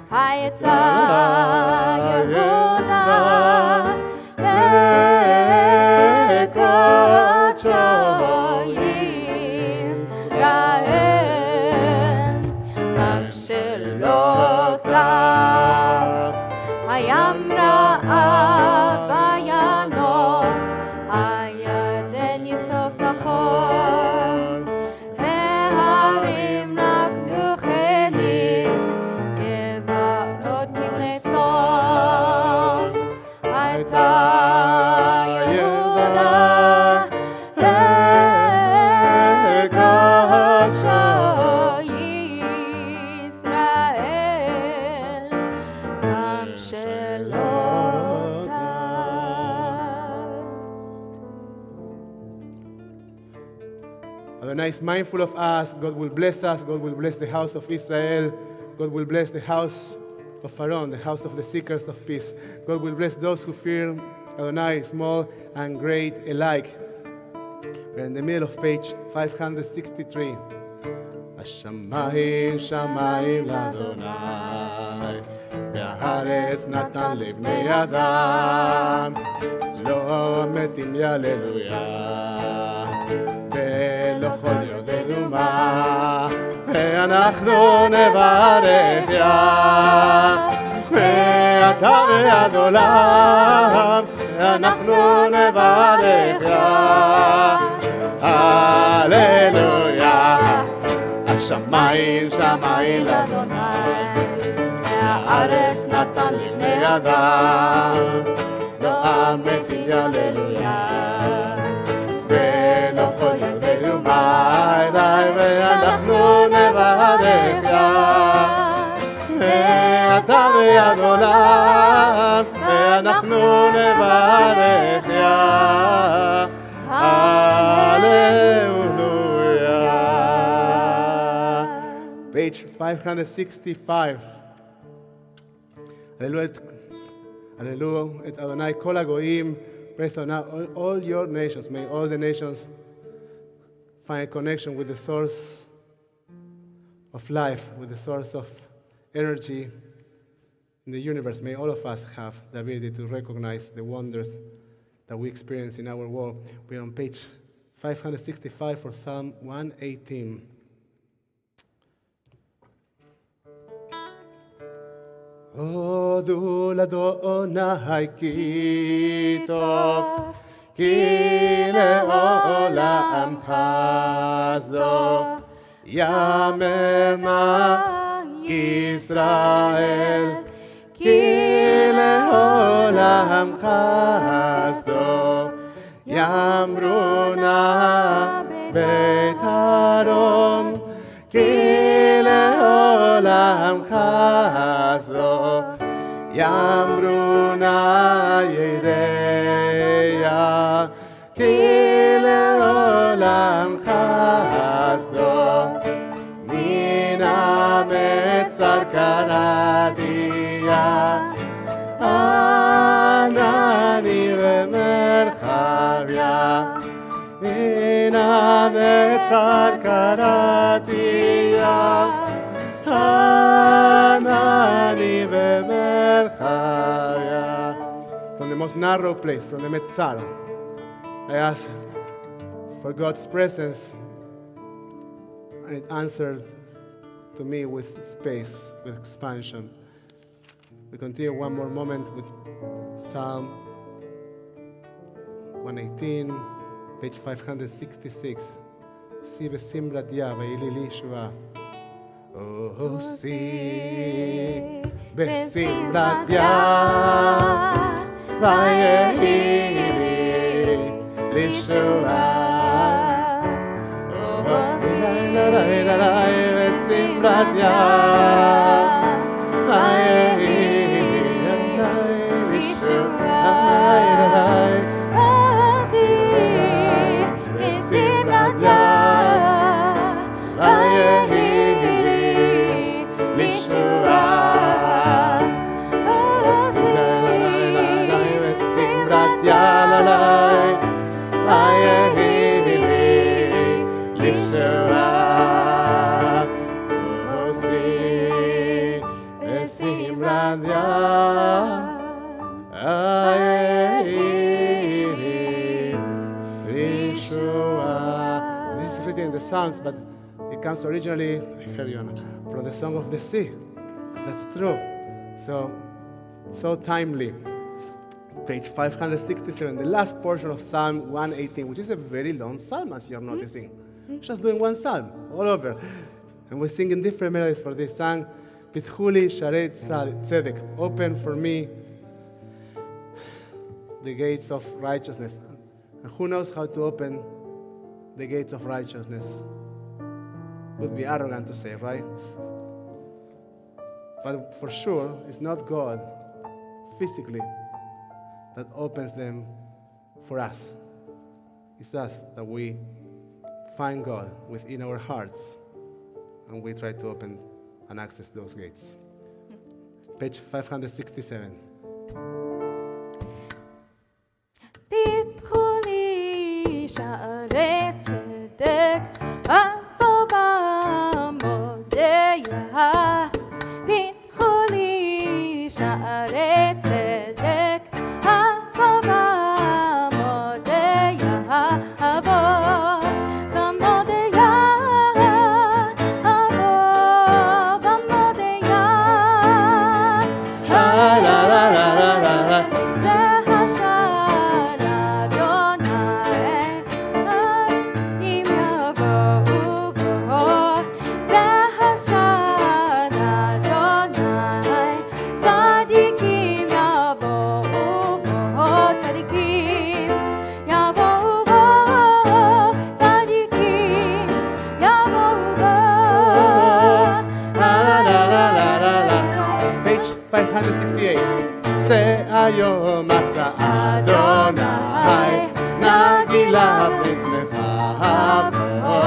hayta Yehuda lekodsho Yisrael am shelotav hayam ra'av vayanos hayaden yisof lachor heharim rakdu chelim gevarot kibnei tzom hayta Yehuda lekodsho Yisrael am shelotav. Adonai is mindful of us. God will bless us. God will bless the house of Israel. God will bless the house of Aaron, the house of the seekers of peace. God will bless those who fear Adonai, small and great alike. We're in the middle of page 563. השמיים שמיים לאדוני, והארץ נתן לבני אדם, לא מתים יהללויה, ולא כל יודענו מה, ואנחנו נברך יה, ואתה ועד עולם, ואנחנו נברך יה, הללויה. השמיים שמיים לאדוני, והארץ נתן לבני אדם, לא מתים יהללויה, ולא כל יודענו מה אליי, ואנחנו נברך יה, ואתה ביד עולם, ואנחנו נברך יה, הללויה. Page 565. Hallelujah, et Adonai kol hagoyim, praise Adonai, all your nations, may all the nations find a connection with the source of life, with the source of energy in the universe. May all of us have the ability to recognize the wonders that we experience in our world. We're on page 565 for Psalm 118. הודו לאדוני כי טוב, כי לעולם חסדו, יאמרנה ישראל, כי לעולם חסדו, יאמרו נא בית אדום, כי לעולם חסדו, יאמרו נא ידיה, כי לעולם חסדו, מן המצר קראתיה, ענני ומרחביה, מן המצר קראתיה, ענני ומרחביה. From the most narrow place, from the Metzar, I asked for God's presence, and it answered to me with space, with expansion. We continue one more moment with Psalm 118, page 566. Si besimrat Yah ve'ili li shua. Oh, si besimrat Yah ve'ili li shua. Oh, si besimrat Yah ve'ili li shua. This is written in the Psalms, but it comes originally from the Song of the Sea. That's true. So timely. Page 567, the last portion of Psalm 118, which is a very long psalm, as you're noticing. Just doing one psalm, all over. And we're singing different melodies for this song. Pitchuli Sharei Tzedek, open for me the gates of righteousness. And who knows how to open the gates of righteousness? Would be arrogant to say, right? But for sure, it's not God physically that opens them for us. It's us that we find God within our hearts, and we try to open and access those gates. Page 567. פיתחולי שערי צדק, הטובה מודיה. פיתחולי שערי צדק, הטובה מודיה. אבוא במודיה, אבוא במודיה. זה השער אדוני, אם יבואו בו. זה השער אדוני, צדיקים יבואו בו. צדיקים יבואו בו, צדיקים יבואו בו. Page 568. זה היום עשה אדוני, נגילה בצמחה בו.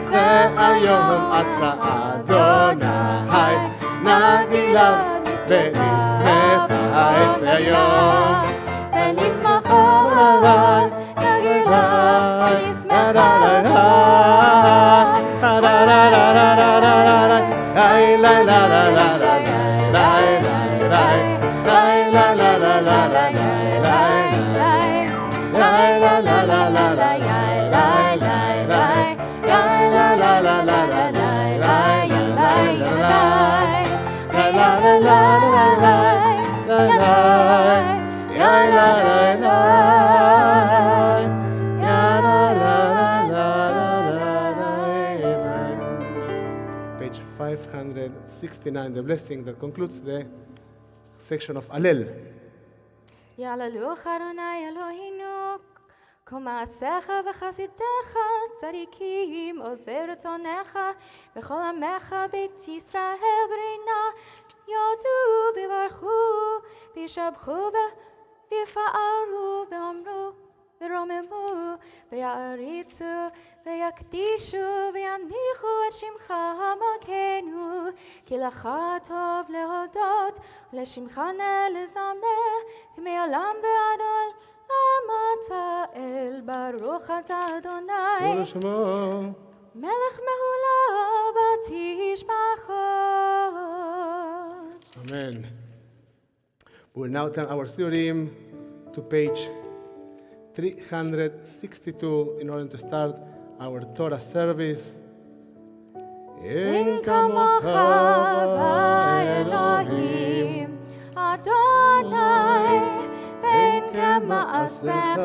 זה היום עשה אדוני, נגילה בצמחה. זה היום ונשמחו עליי, נגילה ונשמחה. page 569, the blessing that concludes the section of Allel. יעללוך אדוני אלוהינו, כל מעשיך וחסידיך צדיקים, עושי רצונך, וכל עמך בית ישראל ברינה, יודו ויברכו, וישבחו ויפארו, ואמרו, ורוממו, ויעריצו, ויקדישו, וימליכו את שמך מלכנו, כי לך טוב להודות, ולשמך לזמר, כי מעולם ועד עולם אתה אל, ברוך אתה אדוני, ולשמו. מלך מהולל בתשבחות. Amen. We will now turn our study to page 362 in order to start our Torah service. אין כמוך באלוהים, אדוני, ואין כמעשיך,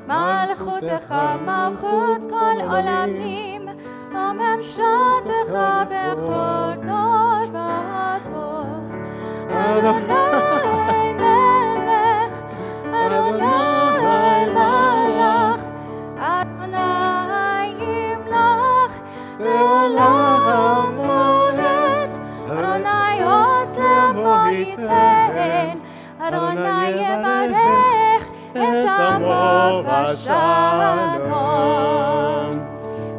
מלכותך מלכות כל עולמים, וממשלתך בכל דור ודור. אדוני מלך, אדוני מלך, אדוני ימלך לעולם ועד. אדוני עושה בו ייתן, אדוני יברך את עמו בשלום.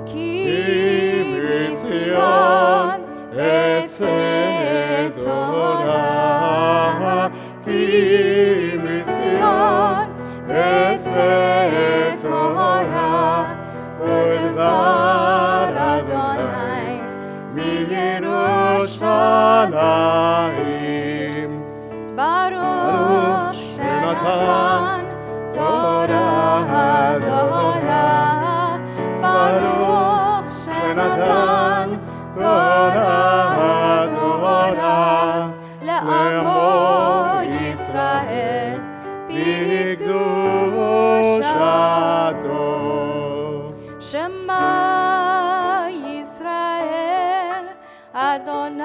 כי מציון תצא תורה, כי מציון תצא תורה, ודבר אדוני מירושלים. ברוך שנתן תורה תורה, ברוך שנתן תורה תורה, לעמו ישראל בקדושתו. שמע ישראל, אדוני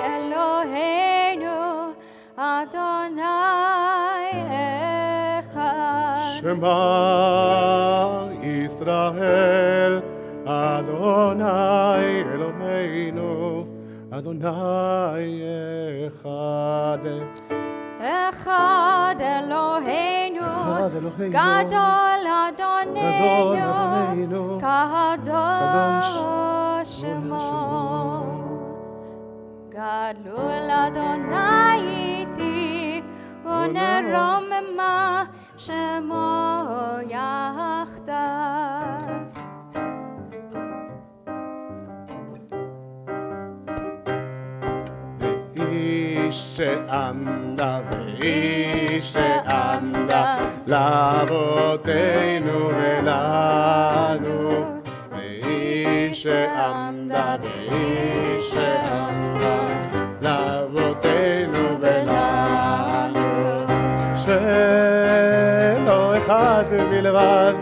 אלוהינו, אדוני אחד. Shema Israel, Adonai Eloheinu, Adonai Echad. אחד אלוהינו, גדול אדוננו, קדוש שמו. גדול אדוני איתי, ונרוממה שמו יחדיו. שעמדה ואיש שעמדה לאבותינו ולנו, ואיש שעמדה ואיש שעמדה לאבותינו ולנו, שלא אחד בלבד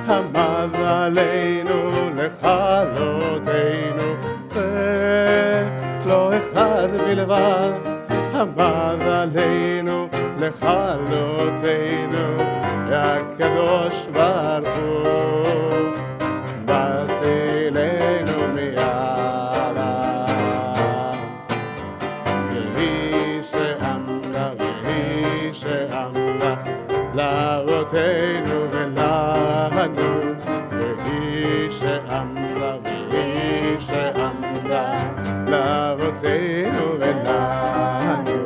עמד עלינו לכלותנו, ולא אחד בלבד עמד עלינו לכלותנו, הקדוש ברוך הוא מצילנו מידה. והיא שעמדה והיא שעמדה לאבותינו ולנו, והיא שעמדה והיא שעמדה לאבותינו ולנו,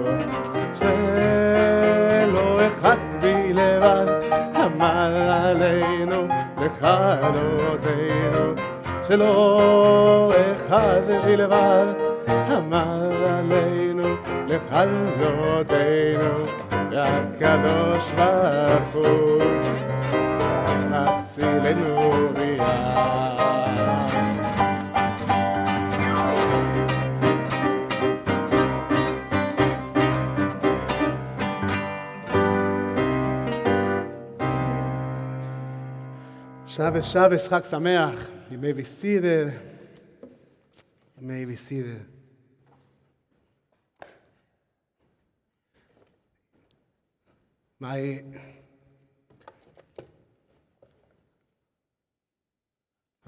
שלא אחד בלבד עמד עלינו לכלותנו, שלא אחד בלבד עמד עלינו לכלותנו, הקדוש ברוך הוא מצילנו מידה. Shabbos, Shabbos, Chag Sameach. You may be seated. maybe see the... My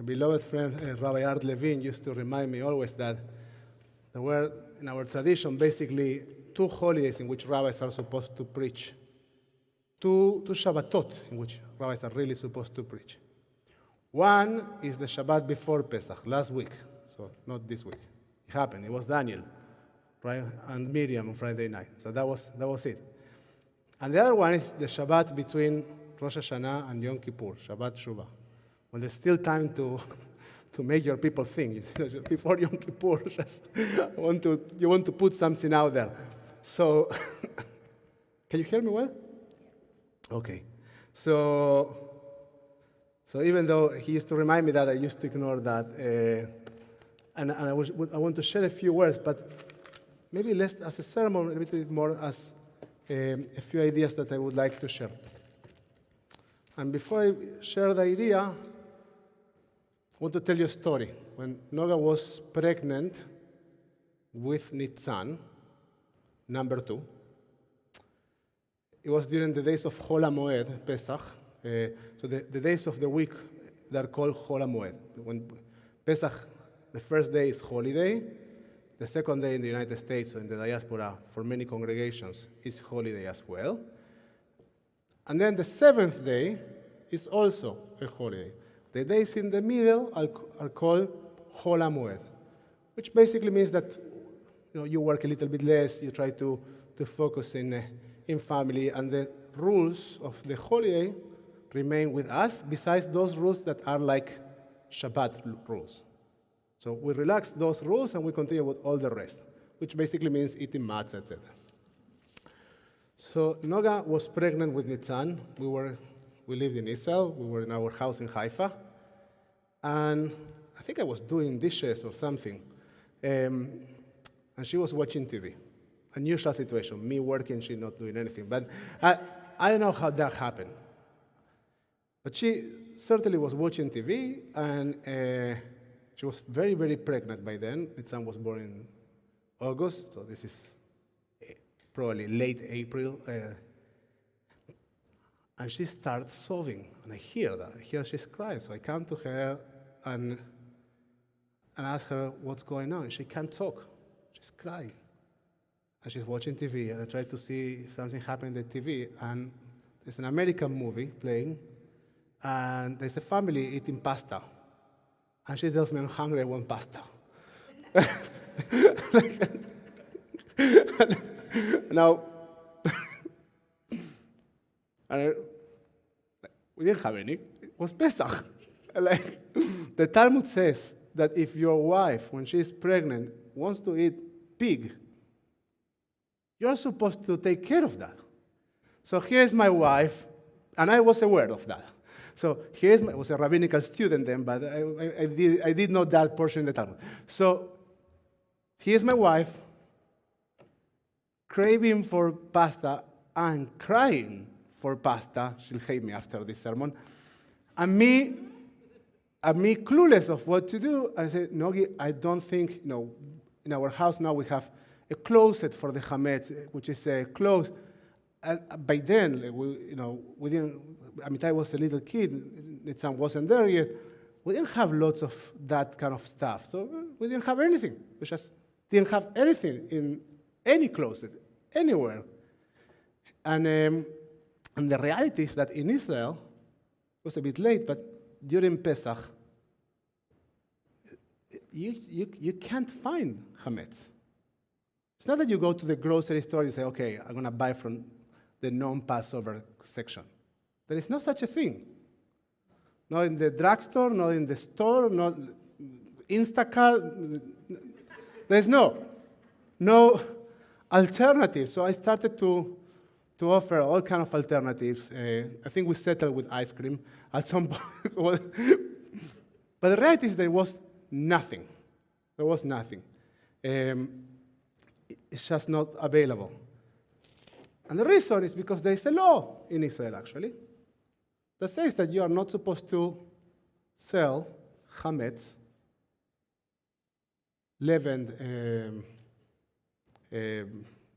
beloved friend, Rabbi Art Levine, used to remind me always that there were, in our tradition, basically 2 holidays in which rabbis are supposed to preach. Two Shabbatot in which rabbis are really supposed to preach. One is the Shabbat before Pesach, last week, so not this week. It happened. It was Daniel, right, and Miriam on Friday night. So that was it. And the other one is the Shabbat between Rosh Hashanah and Yom Kippur, Shabbat Shuvah, when there's still time to make your people think. Before Yom Kippur, you want to put something out there. So, can you hear me well? Okay. So even though he used to remind me that, I used to ignore that. And I want to share a few words, but maybe less as a sermon, a little bit more as a few ideas that I would like to share. And before I share the idea, I want to tell you a story. When Noga was pregnant with Nitzan, number 2, it was during the days of Chol HaMoed, Pesach. So the days of the week, they're called Chol HaMoed. When Pesach, the first day is holiday. The second day in the United States or in the diaspora, for many congregations, is holiday as well. And then the 7th day is also a holiday. The days in the middle are called Chol HaMoed, which basically means that you work a little bit less, you try to focus in family, and the rules of the holiday remain with us, besides those rules that are like Shabbat rules. So we relax those rules and we continue with all the rest, which basically means eating matzah, etc. So Noga was pregnant with Nitzan. We lived in Israel. We were in our house in Haifa. And I think I was doing dishes or something. And she was watching TV. Unusual situation. Me working, she not doing anything. But I don't know how that happened. But she certainly was watching TV, and she was very, very pregnant by then. Nitzan was born in August, so this is probably late April. And she starts sobbing, and I hear that. I hear she's crying, so I come to her and ask her what's going on. She can't talk. She's crying. And she's watching TV, and I try to see if something happened on the TV, and there's an American movie playing, and there's a family eating pasta. And she tells me, I'm hungry, I want pasta. Now, we didn't have any. It was Pesach. The Talmud says that if your wife, when she's pregnant, wants to eat pig, you're supposed to take care of that. So here's my wife, and I was aware of that. So I was a rabbinical student then, but I did know that portion in the Talmud. So here's my wife, craving for pasta and crying for pasta. She'll hate me after this sermon. And me clueless of what to do. I said, Nogi, I don't think, in our house now we have a closet for the chametz, which is closed. And by then, we didn't. I was a little kid. Nitzan wasn't there yet. We didn't have lots of that kind of stuff. So we didn't have anything. We just didn't have anything in any closet, anywhere. And the reality is that in Israel, it was a bit late, but during Pesach, you can't find chametz. It's not that you go to the grocery store and you say, okay, I'm going to buy from the non-Passover section. There is no such a thing. Not in the drugstore, not in the store, not Instacart. There's no alternative. So I started to offer all kinds of alternatives. I think we settled with ice cream at some point. But the reality is there was nothing. There was nothing. It's just not available. And the reason is because there is a law in Israel, actually, that says that you are not supposed to sell chametz leavened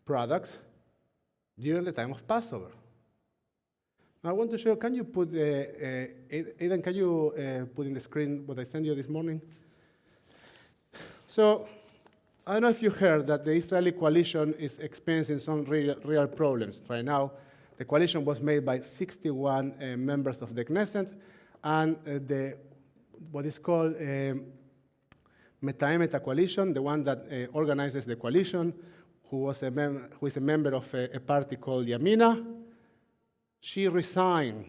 products during the time of Passover. Now I want to show you, can you put, Aidan, can you put in the screen what I sent you this morning? So, I don't know if you heard that the Israeli coalition is experiencing some real problems. Right now, the coalition was made by 61 members of the Knesset, and what is called Metaemet coalition, the one that organizes the coalition, who is a member of a party called Yamina. She resigned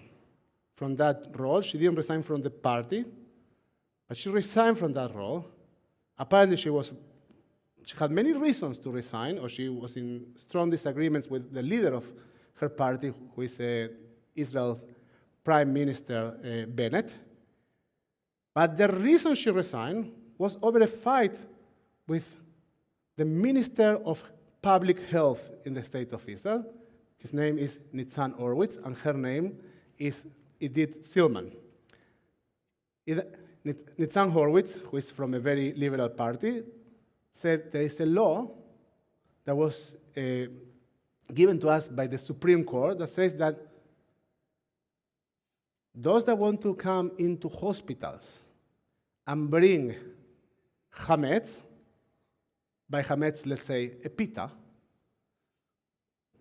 from that role. She didn't resign from the party, but she resigned from that role. Apparently, she had many reasons to resign, or she was in strong disagreements with the leader of her party, who is Israel's Prime Minister Bennett. But the reason she resigned was over a fight with the Minister of Public Health in the State of Israel. His name is Nitzan Horowitz, and her name is Edith Silman. Nitzan Horowitz, who is from a very liberal party, said there is a law that was given to us by the Supreme Court that says that those that want to come into hospitals and bring chametz, by chametz, let's say, a pita,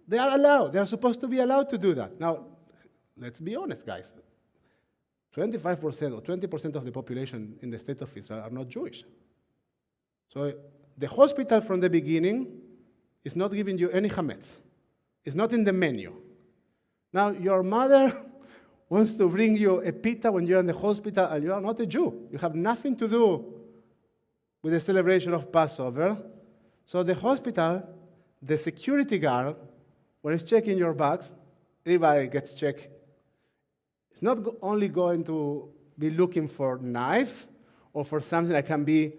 they are allowed. They are supposed to be allowed to do that. Now, let's be honest, guys. 25% or 20% of the population in the state of Israel are not Jewish. So the hospital from the beginning is not giving you any chametz. It's not in the menu. Now, your mother wants to bring you a pita when you're in the hospital and you are not a Jew. You have nothing to do with the celebration of Passover. So the hospital, the security guard, when he's checking your bags, everybody gets checked. It's not only going to be looking for knives or for something that can be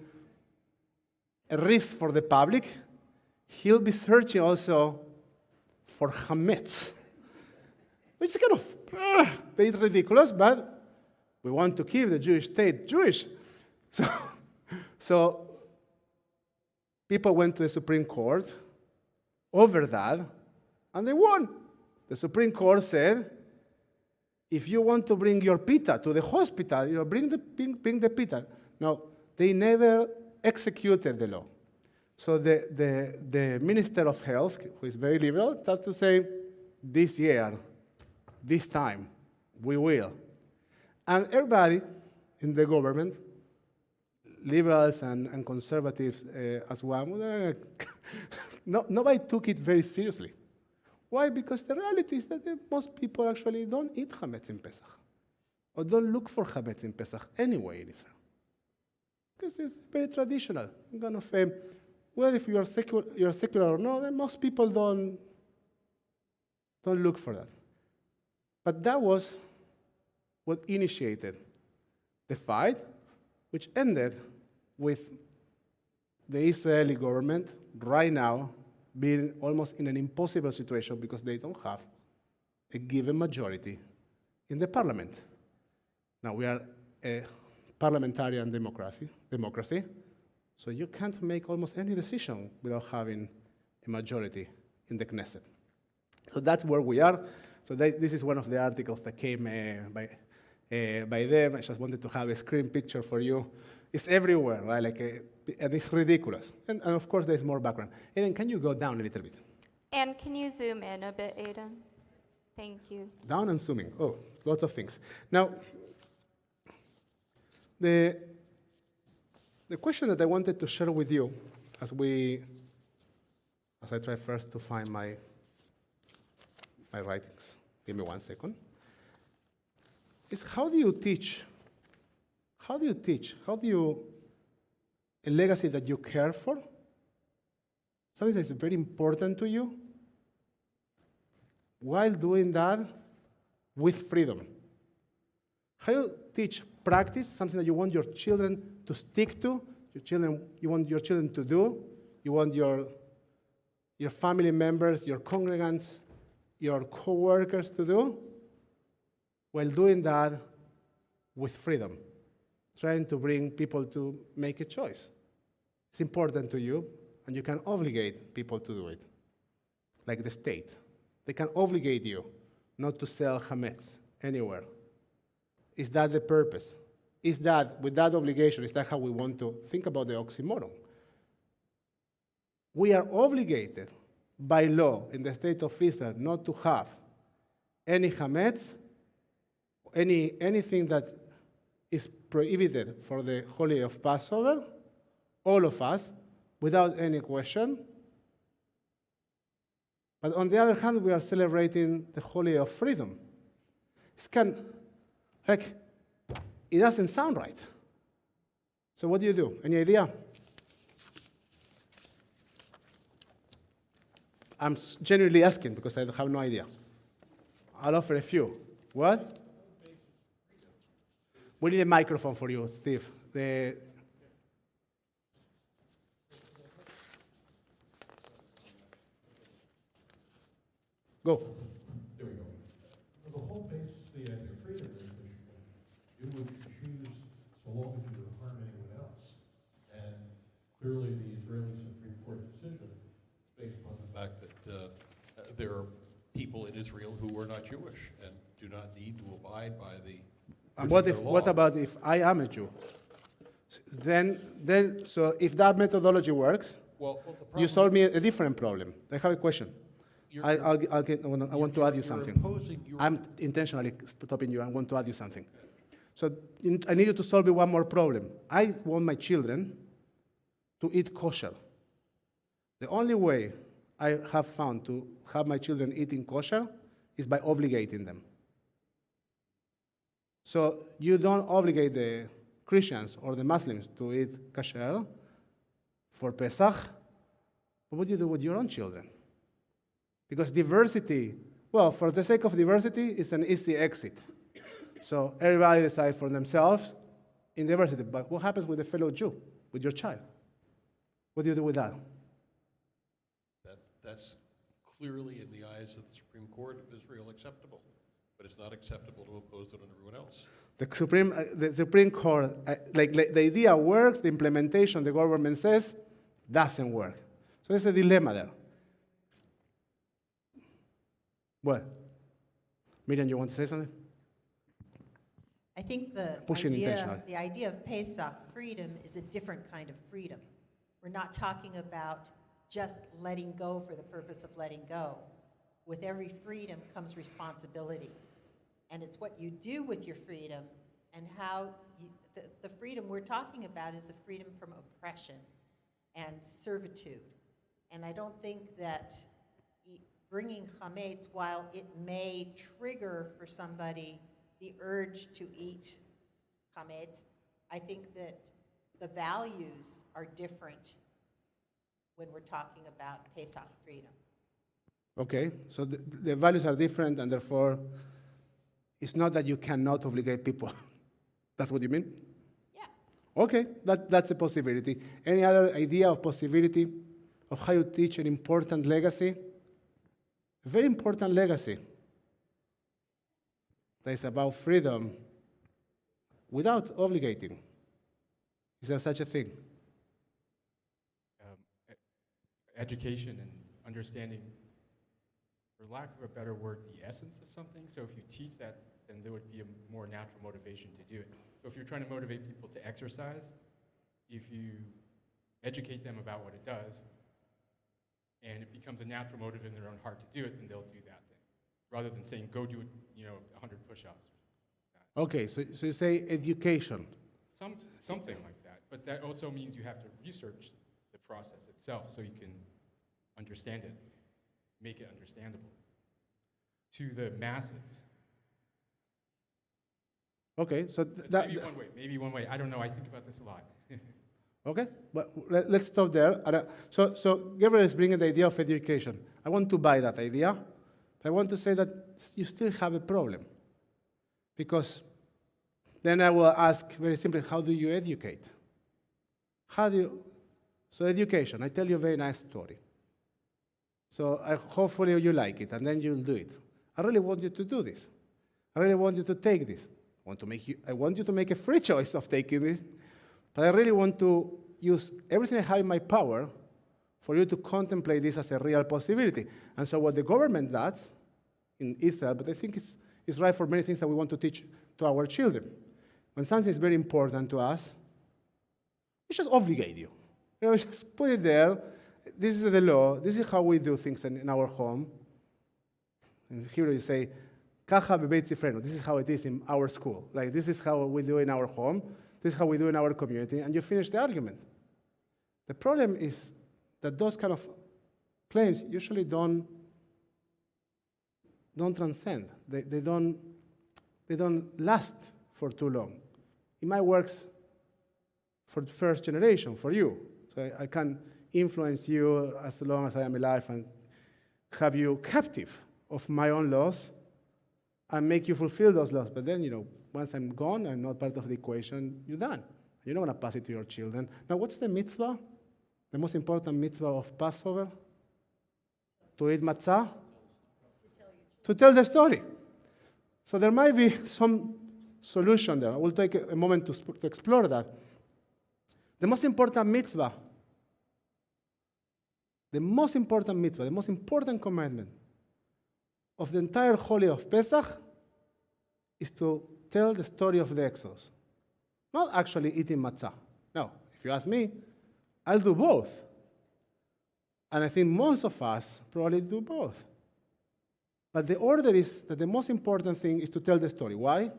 a risk for the public. He'll be searching also for chametz, which is kind of a bit ridiculous, but we want to keep the Jewish state Jewish. So people went to the Supreme Court over that, and they won. The Supreme Court said, if you want to bring your pita to the hospital, bring the pita. Now, they never executed the law. So the Minister of Health, who is very liberal, started to say, this year, this time, we will. And everybody in the government, liberals and conservatives as well, nobody took it very seriously. Why? Because the reality is that most people actually don't eat chametz in Pesach, or don't look for chametz in Pesach anyway in Israel. Because it's very traditional. Kind of, well, if you're secular or not, then most people don't look for that. But that was what initiated the fight, which ended with the Israeli government right now being almost in an impossible situation because they don't have a given majority in the parliament. Now, we are a parliamentarian democracy, so you can't make almost any decision without having a majority in the Knesset. So that's where we are. So this is one of the articles that came by them. I just wanted to have a screen picture for you. It's everywhere, right? And it's ridiculous. And of course, there's more background. And then can you go down a little bit? And can you zoom in a bit, Aidan? Thank you. Down and zooming. Oh, lots of things. Now, the question that I wanted to share with you as I try first to find my writings. Give me 1 second. Is how do you teach? How do you a legacy that you care for? Something that's very important to you, while doing that with freedom. How do you teach practice, something that you want your children to stick to, you want your children to do, you want your family members, your congregants, your co-workers to do, while doing that with freedom, trying to bring people to make a choice. It's important to you, and you can obligate people to do it, like the state. They can obligate you not to sell chametz anywhere. Is that the purpose? Is that, with that obligation, is that how we want to think about the oxymoron? We are obligated by law in the state of Israel not to have any chametz, anything that is prohibited for the holiday of Passover, all of us, without any question. But on the other hand, we are celebrating the holiday of freedom. It doesn't sound right. So what do? Any idea? I'm genuinely asking because I have no idea. I'll offer a few. What? We need a microphone for you, Steve. Go. There we go. Well, the whole basis of the idea of freedom is that you would choose so long as you would harm anyone else. And clearly the Israeli Supreme Court decision is based upon the fact that there are people in Israel who are not Jewish and do not need to abide by the And particular law. what about if I am a Jew? So if that methodology works, Well, the problem you solve me a different problem. I have a question. you're- I want to add you you're something. imposing your- I'm intentionally stopping you. I want to add you something. So I need you to solve me one more problem. I want my children to eat kosher. The only way I have found to have my children eating kosher is by obligating them. So you don't obligate the Christians or the Muslims to eat kosher for Pesach, but what do you do with your own children? Because diversity, well, for the sake of diversity, it's an easy exit. So everybody decides for themselves in diversity. But what happens with a fellow Jew, with your child? What do you do with that? That's clearly, in the eyes of the Supreme Court of Israel, acceptable. But it's not acceptable to impose it on everyone else. The Supreme Court, like the idea works, the implementation, the government says, doesn't work. So there's a dilemma there. What? Miriam, you want to say something? I think Pushing intentionally. the idea of Pesach freedom is a different kind of freedom. We're not talking about just letting go for the purpose of letting go. With every freedom comes responsibility. And it's what you do with your freedom and how the freedom we're talking about is the freedom from oppression and servitude. And I don't think that bringing chametz, while it may trigger for somebody the urge to eat chametz, I think that the values are different when we're talking about Pesach freedom. Okay, so the values are different, and therefore, it's not that you cannot obligate people. That's what you mean? Yeah. Okay, that's a possibility. Any other idea of possibility of how you teach an important legacy? A very important legacy that is about freedom without obligating. Is there such a thing? Education and understanding, for lack of a better word, the essence of something. So if you teach that, then there would be a more natural motivation to do it. So if you're trying to motivate people to exercise, if you educate them about what it does, and it becomes a natural motive in their own heart to do it, then they'll do that thing. Rather than saying, go do 100 push-ups. Okay, so you say education. Something like that. But that also means you have to research the process itself so you can understand it, make it understandable to the masses. Okay, so That's maybe one way. I don't know. I think about this a lot. okay, but let's stop there. So Gabriel is bringing the idea of education. I want to buy that idea. But I want to say that you still have a problem. Because then I will ask very simply, how do you educate? So education, I tell you a very nice story. So hopefully you like it, and then you'll do it. I really want you to do this. I really want you to take this. I want you to make a free choice of taking this, but I really want you use everything I have in my power for you to contemplate this as a real possibility. And so what the government does in Israel, but I think it's right for many things that we want to teach to our children. When something is very important to us, we just obligate you. You know, just put it there. This is the law. This is how we do things in our home. In Hebrew you say, Kacha bebeit sifrenu. This is how it is in our school. Like, this is how we do in our home. This is how we do in our community. And you finish the argument. The problem is that those kind of claims usually don't transcend. They don't last for too long. It might work for the first generation, for you. So I can influence you as long as I am alive and have you captive of my own laws and make you fulfill those laws. But then, once I'm gone, I'm not part of the equation, you're done. You don't want to pass it to your children. Now, what's the mitzvah? The most important mitzvah of Passover? To eat matzah? To tell the story. So there might be some solution there. I will take a moment to explore that. The most important mitzvah, the most important commandment of the entire Holy of Pesach is to tell the story of the Exodus. Not actually eating matzah. No, if you ask me, I'll do both. And I think most of us probably do both. But the order is that the most important thing is to tell the story. Why?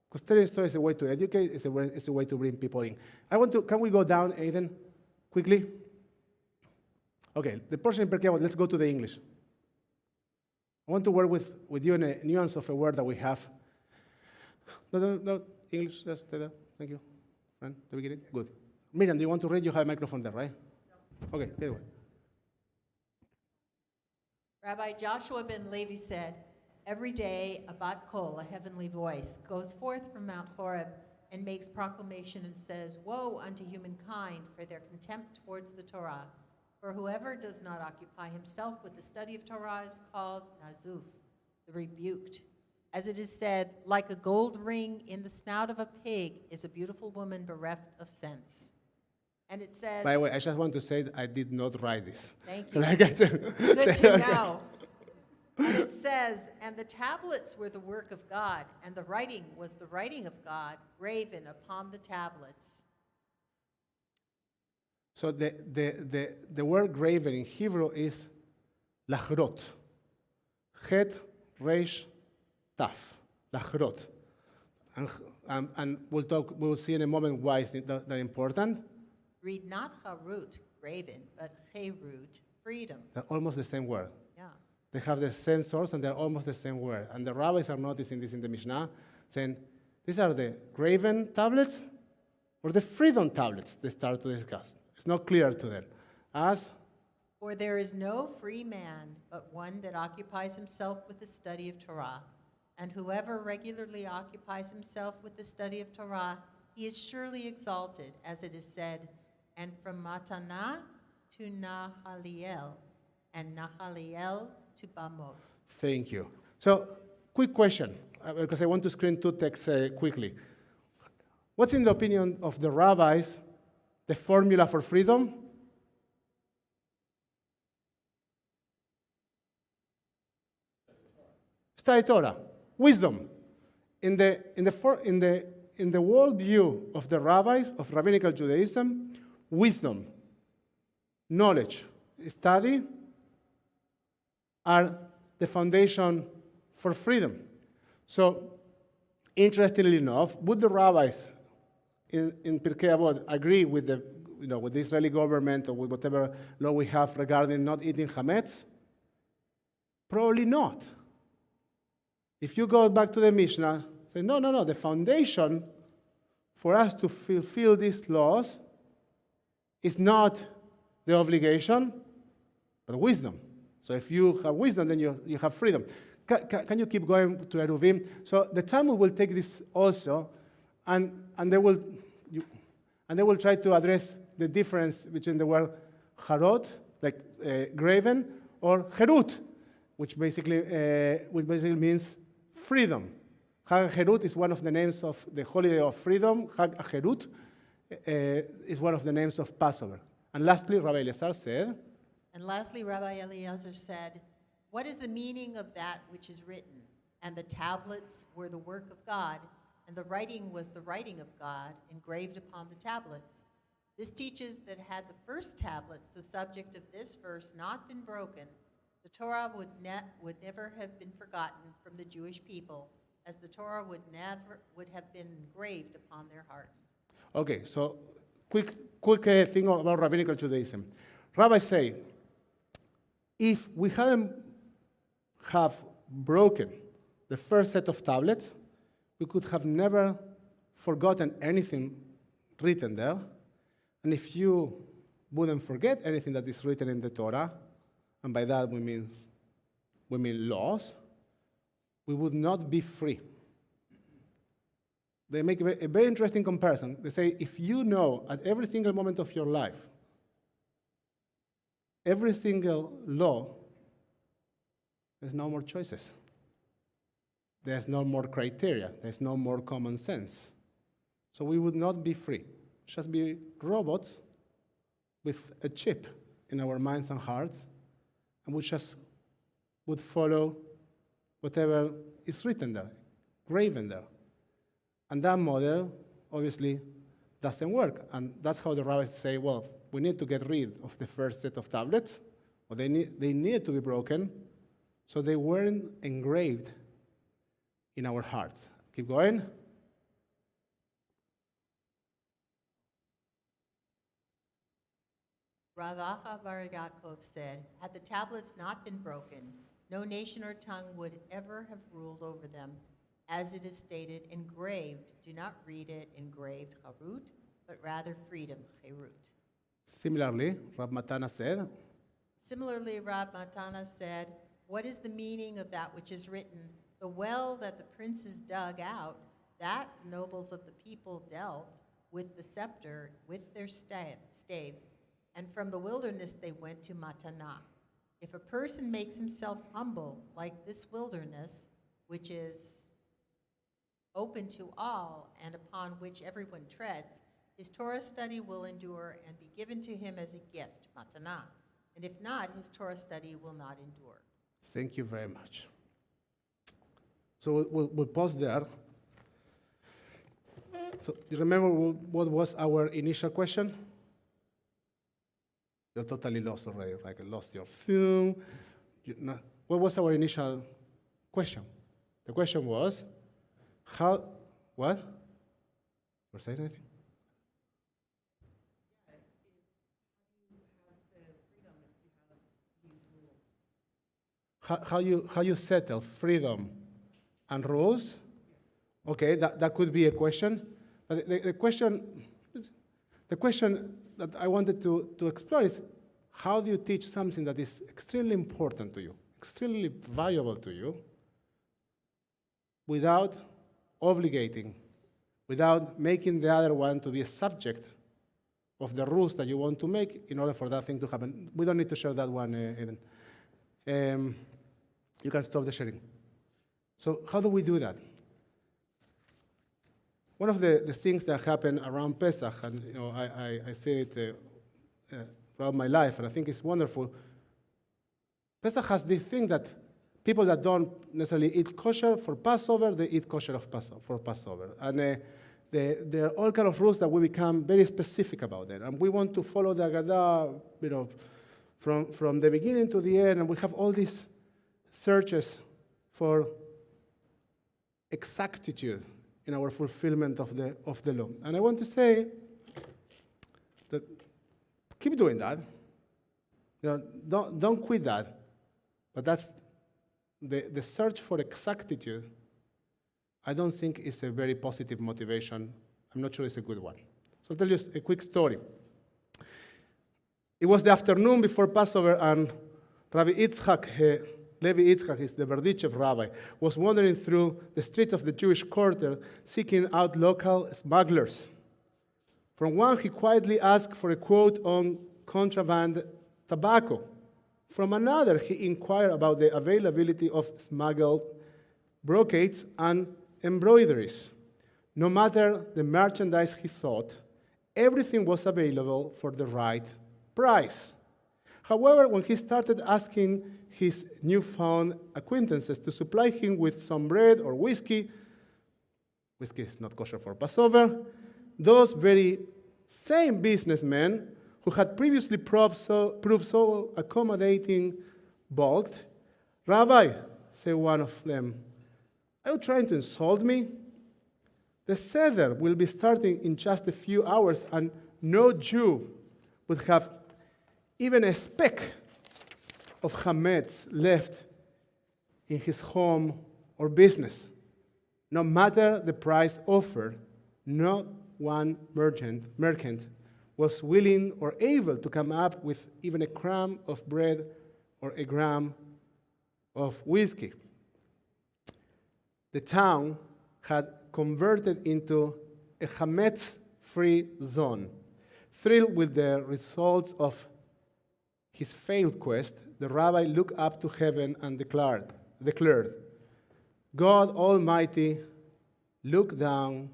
Because telling the story is a way to educate, it's a way to bring people in. Can we go down, Aiden, quickly? Okay, the portion in Pirkei Avot, let's go to the English. I want to work with you in a nuance of a word that we have. No, English, just stay there. Thank you. Friend, do we get it? Good. Miriam, do you want to read? You have a microphone there, right? No. Okay, get it. Rabbi Joshua ben Levi said, "Every day a bat kol, a heavenly voice, goes forth from Mount Horeb and makes proclamation and says, 'Woe unto humankind for their contempt towards the Torah. For whoever does not occupy himself with the study of Torah is called Nazuf, the rebuked. As it is said, like a gold ring in the snout of a pig is a beautiful woman bereft of sense.'" And it says... By the way, I just want to say that I did not write this. Thank you. Good Good to know. And it says, "And the tablets were the work of God, and the writing was the writing of God, graven upon the tablets." So the word graven in Hebrew is lachrot. Het, resh, taf. Lachrot. And we'll see in a moment why it's that important. Read not harut, graven, but herut, freedom. They're almost the same word. Yeah. They have the same source and they're almost the same word. And the rabbis are noticing this in the Mishnah, saying, these are the graven tablets or the freedom tablets they start to discuss. It's not clear to them. As "For there is no free man, but one that occupies himself with the study of Torah. And whoever regularly occupies himself with the study of Torah, he is surely exalted, as it is said, and from Matanah to Nahaliel, and Nahaliel to Bamot." Thank you. So, quick question, because I want to screen two texts quickly. What's in the opinion of the rabbis the formula for freedom? Study Torah, wisdom. In the worldview of the rabbis of Rabbinical Judaism, wisdom, knowledge, study are the foundation for freedom. So, interestingly enough, would the rabbis in Pirkei Avot agree with with the Israeli government or with whatever law we have regarding not eating chametz? Probably not. If you go back to the Mishnah, say, no, the foundation for us to fulfill these laws is not the obligation, but wisdom. So if you have wisdom, then you have freedom. Can you keep going to Eruvim? So the Talmud will take this also, and they will try to address the difference between the word harot, like graven, or herut, which basically means freedom. Hag Herut is one of the names of the holiday of freedom, Hag Herut. is one of the names of Passover. And lastly, Rabbi Eliezer said, And lastly, Rabbi Eliezer said, what is the meaning of that which is written? And the tablets were the work of God, and the writing was the writing of God, engraved upon the tablets. This teaches that had the first tablets, the subject of this verse, not been broken, the Torah would never have been forgotten from the Jewish people, as the Torah would have been engraved upon their hearts. okay, so quick thing about Rabbinical Judaism. Rabbis say, if we hadn't have broken the first set of tablets, we could have never forgotten anything written there. And if you wouldn't forget anything that is written in the Torah, and by that we mean laws, we would not be free. They make a very interesting comparison. They say, if you know at every single moment of your life, every single law, there's no more choices. There's no more criteria. There's no more common sense. So we would not be free. Just be robots with a chip in our minds and hearts, and we just would follow whatever is written there, graven there. And that model obviously doesn't work. And that's how the rabbis say, well, we need to get rid of the first set of tablets, or they need to be broken, so they weren't engraved in our hearts. Keep going. Rav Acha Bar Yaakov said, had the tablets not been broken, no nation or tongue would ever have ruled over them. As it is stated, engraved, do not read it engraved, charut, but rather freedom, cherut. Similarly, Rab Matana said, Rab Matana said, what is the meaning of that which is written? The well that the princes dug out, that nobles of the people delved with the scepter, with their staves, and from the wilderness they went to Matana. If a person makes himself humble like this wilderness, which is open to all and upon which everyone treads, his Torah study will endure and be given to him as a gift, Matana. And if not, his Torah study will not endure. thank you very much. So we'll pause there. So do you remember what was our initial question? You're totally lost already, right? You lost your film. What was our initial question? The question was, what? You're saying anything? How you settle freedom and rules? Okay, that could be a question. But the question that I wanted to explore is, how do you teach something that is extremely important to you, extremely valuable to you, without obligating, without making the other one to be a subject of the rules that you want to make in order for that thing to happen? We don't need to share that one, Eden. You can stop the sharing. So how do we do that? One of the things that happen around Pesach, and I say it throughout my life, and I think it's wonderful. Pesach has this thing that people that don't necessarily eat kosher for Passover, they eat kosher for Passover. And there are all kind of rules that we become very specific about it. And we want to follow the Agadah, from the beginning to the end, and we have all these searches for exactitude in our fulfillment of the law. And I want to say that keep doing that. Don't quit that. But that's the search for exactitude. I don't think is a very positive motivation. I'm not sure it's a good one. So I'll tell you a quick story. It was the afternoon before Passover, and Rabbi Levi Yitzchak, is the Berdichev rabbi, was wandering through the streets of the Jewish quarter, seeking out local smugglers. From one, he quietly asked for a quote on contraband tobacco. From another, he inquired about the availability of smuggled brocades and embroideries. No matter the merchandise he sought, Everything was available for the right price. However, when he started asking his newfound acquaintances to supply him with some bread or whiskey is not kosher for Passover, those very same businessmen who had previously proved so accommodating balked. "Rabbi," said one of them, "are you trying to insult me? The Seder will be starting in just a few hours, and no Jew would have even a speck of chametz left in his home or business. No matter the price offered, not one merchant was willing or able to come up with even a crumb of bread or a gram of whiskey." The town had converted into a chametz-free zone. Thrilled with the results of his failed quest, the rabbi looked up to heaven and declared, "God Almighty, look down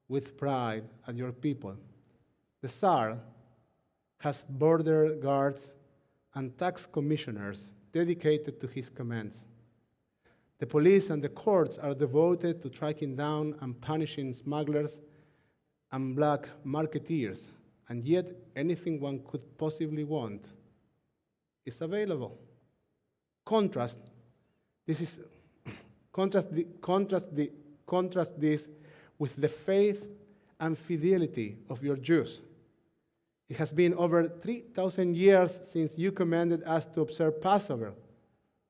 with pride at your people. The Tsar has border guards and tax commissioners dedicated to his commands. The police and the courts are devoted to tracking down and punishing smugglers and black marketeers, and yet anything one could possibly want is available. Contrast this with the faith and fidelity of your Jews. It has been over 3,000 years since you commanded us to observe Passover.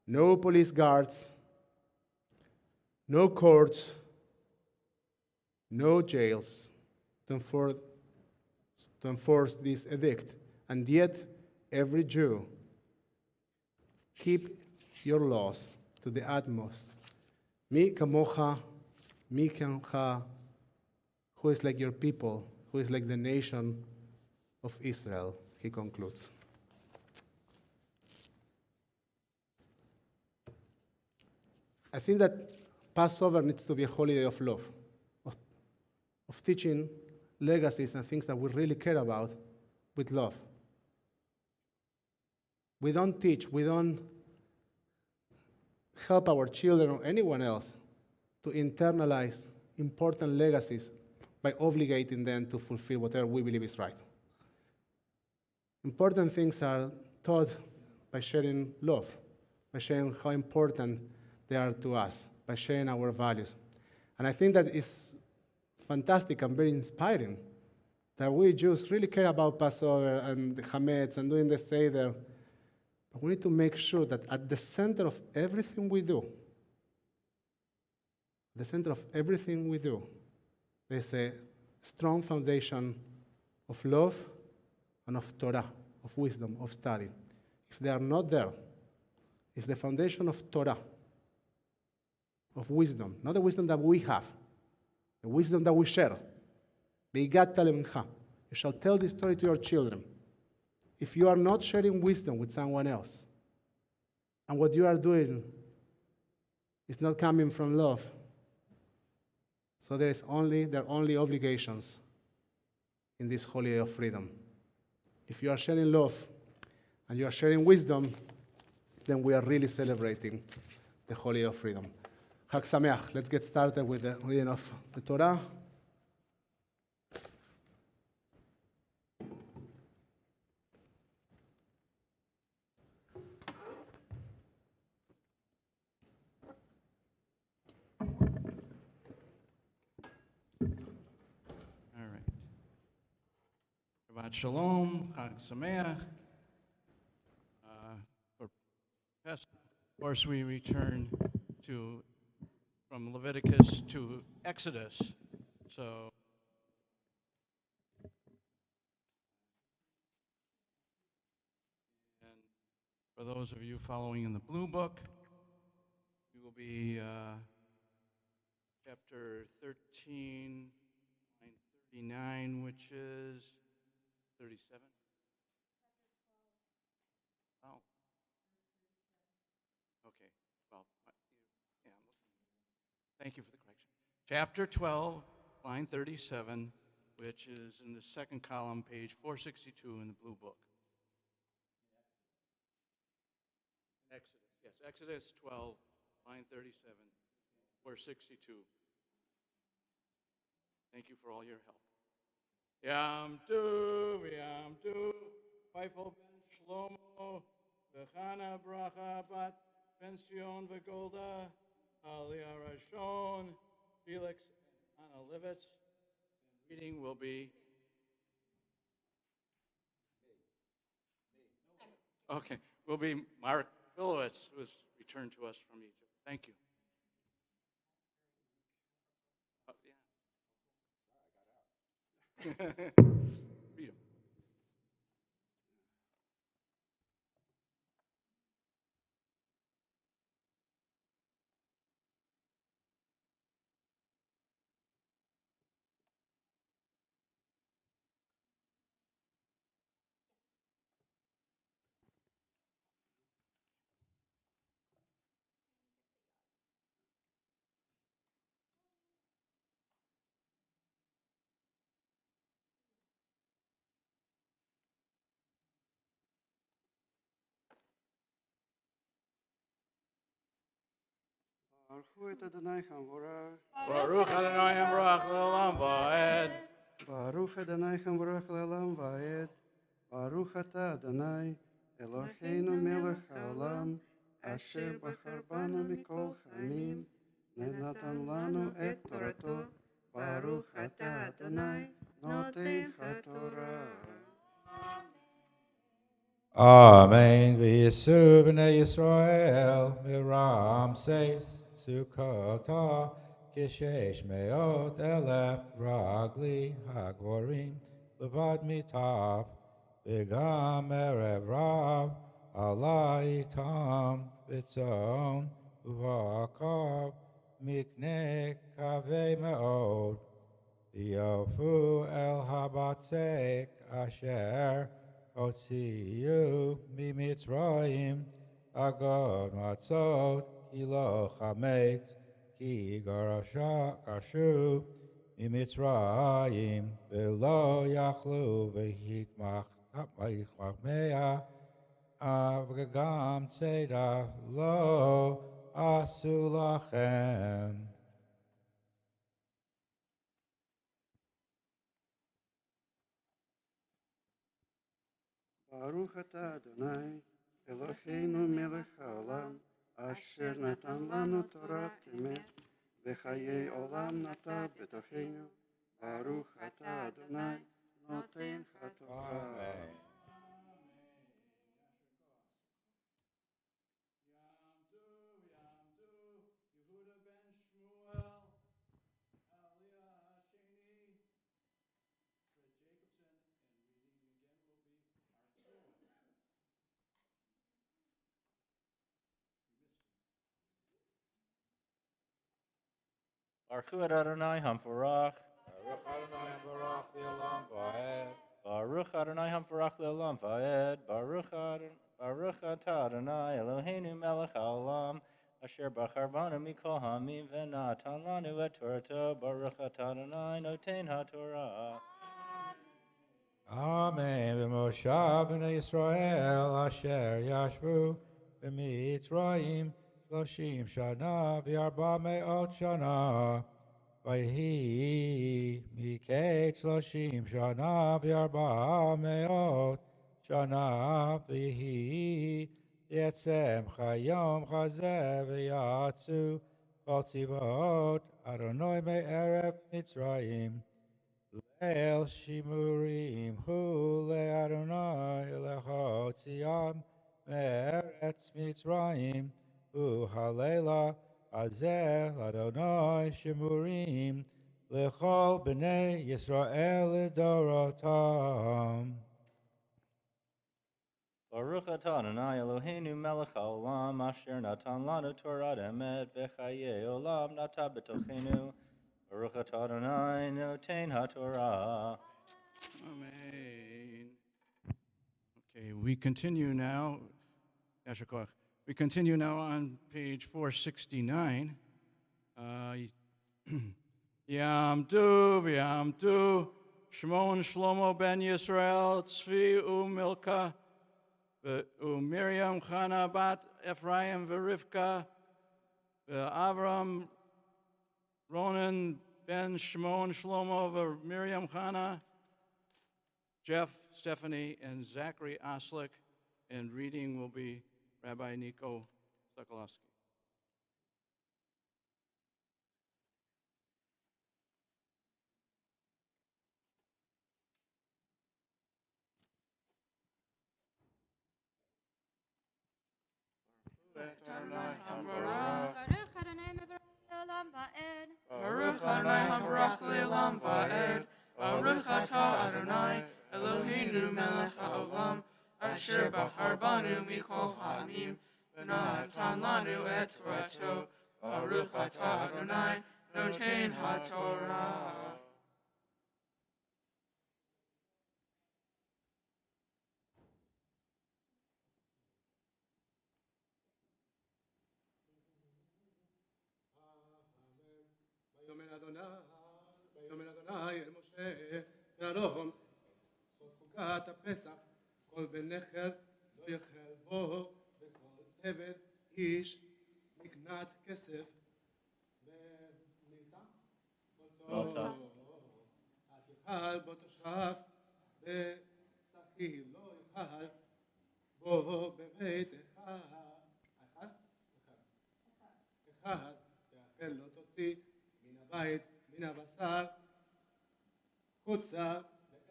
No police guards, no courts, no jails to enforce this edict, and yet every Jew keep your laws to the utmost. Mi kamocha, mi kamcha, who is like your people, who is like the nation of Israel," he concludes. I think that Passover needs to be a holiday of love, of teaching legacies and things that we really care about with love. We don't teach, we don't help our children or anyone else to internalize important legacies by obligating them to fulfill whatever we believe is right. Important things are taught by sharing love, by sharing how important they are to us, by sharing our values. And I think that is fantastic and very inspiring that we Jews really care about Passover and the Hametz and doing the Seder. But we need to make sure that at the center of everything we do, there's a strong foundation of love and of Torah, of wisdom, of study. If they are not there, if the foundation of Torah, of wisdom, not the wisdom that we have, the wisdom that we share, Beigat Talemcha, you shall tell this story to your children. If you are not sharing wisdom with someone else, and what you are doing is not coming from love, so there are only obligations in this holiday of freedom. If you are sharing love and you are sharing wisdom, then we are really celebrating the holiday of freedom. Chag Sameach. Let's get started with the reading of the Torah. All right. Shabbat Shalom, Chag Sameach. For Pesach, of course, we return from Leviticus to Exodus. So, and for those of you following in the Blue Book, we will be chapter 13, line 39, which is 37. Oh. Okay. Well, yeah, I'm looking. Thank you for the correction. Chapter 12, line 37, which is in the second column, page 462 in the blue book. Exodus, yes, Exodus 12, line 37, 462. Thank you for all your help. Yam tu, Feifel ben Shlomo, V'chana bracha bat Pension V'golda, Aliyah Rashon, Felix and Anna Livitz. And reading will be. Okay, will be Mark Filowitz, who has returned to us from Egypt. Thank you. Read 'em. Baruch Adonai Hamvorach. Baruch Adonai Hamvorach Le'olam Va'ed. Baruch Adonai Hamvorach Le'olam Va'ed. Baruch Ata Adonai Eloheinu melech haolam asher bachar banu mikol hamim venatan lanu et torato. Baruch Ata Adonai noten haTorah. Amen. V'yisu b'nei Yisrael miRamses Sukkota kishesh meot elef ragli hagvorim levad mitav v'gam erev rav alai tam v'tzon uvakav mikne kaveh meod v'yofu el habatzek asher Otziyu miMitzrayim, agod matzot, ki lo chametz, ki garshu miMitzrayim, v'lo yachlu v'hitmachmea, v'gam tzeda lo asu lachem. Baruch Ata Adonai Eloheinu melech haolam asher natan lanu Torah emet v'chayei olam nata betocheinu. Baruch Ata Adonai noten haTorah. Baruch Adonai Hamvorach. Baruch Adonai Baruch Le'olam Va'ed. Baruch Adonai Hamvorach Le'olam Va'ed. Baruch Atah Adonai Eloheinu melech haolam asher bachar banu mikol hamim venatan lanu et Torato. Baruch Atah Adonai noten haTorah. Amen. V'moshav b'nei Yisrael asher yashvu b'mitzrayim 30 shana v'arba me'ot shana. Vayhi miketz 30 shana v'arba me'ot shana. V'hi yetzem chayom chazeh v'yatzu kol tzivot Adonai me'erev Mitzrayim. El Shimurim Hu Le'Adonai Le'Chotziam Me'eretz Mitzrayim Hu Halela Azeh Adonai Shimurim Le'Chol B'nei Yisrael L'Dorotam. Baruch Atah Adonai Eloheinu melech haolam asher natan lanu Torah emet v'chayei olam nata b'tocheinu. Baruch Atah Adonai noten haTorah. Amen. Okay, we continue now. Yasher Koach. We continue now on page 469. Yam tu, Shimon Shlomo ben Yisrael, Tzvi Milka, Miriam Chana bat Ephraim Verivka, Avram Ronan ben Shimon Shlomo Miriam Chana, Jeff, Stephanie, and Zachary Oslick. And reading will be Rabbi Nico Sokolowski. Baruch Adonai havarach le'olam va'ed. Baruch atah Adonai Eloheinu melech haolam. Asher bachar banu mikol ha'amim. V'natan lanu et Torato. Baruch atah Adonai noten ha'torah. ויאמר אדוני אל משה ואהרון זאת חוקת הפסח כל בן נכר לא יאכל בו וכל עבד איש מקנת כסף ומילתא מילתא. אז יאכל בו תושב ושכיר לא יאכל בו בבית אחד ואכל לא תוציא מן הבית מן הבשר חוצה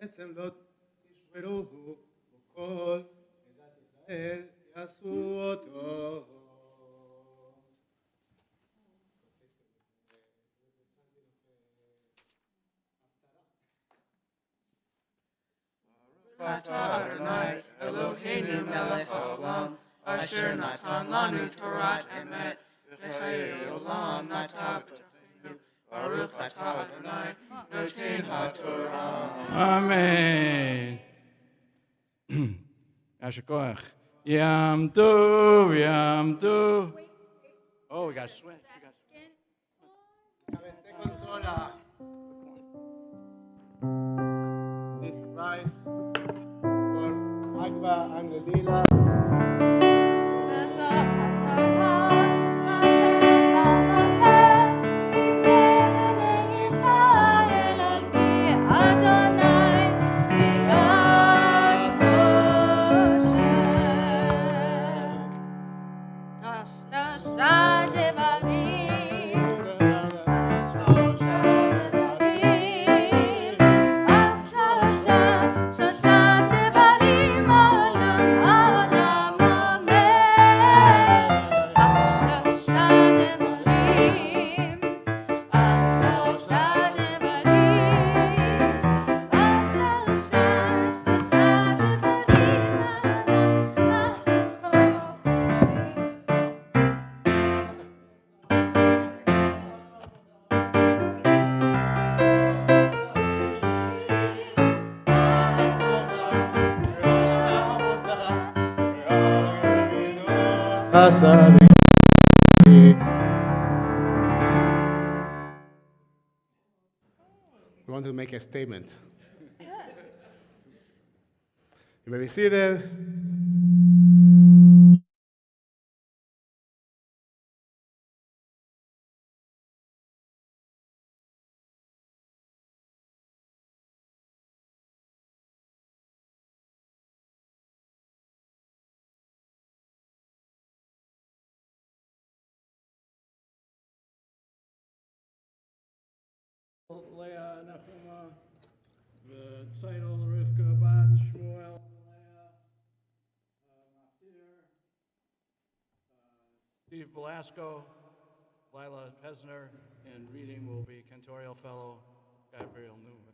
בעצם לא תשברוהו וכל עדת ישראל יעשו אותו. Atah Adonai Eloheinu melech haolam. Asher natan lanu Torat emet. V'chayei olam nata b'toteinu. Baruch atah Adonai noten ha'torah. Amen. Yashakoach. Yam Tov, Yam Tov. Oh, we got to switch. This rice for Agba and Lila. We want to make a statement. You may be seated. Leah, Nechuma, Tzidol, Rivka, Bat, Shmuel, Leah, Maftir, Steve Belasco, Lila Pesner, and reading will be Cantorial Fellow Gabriel Newman.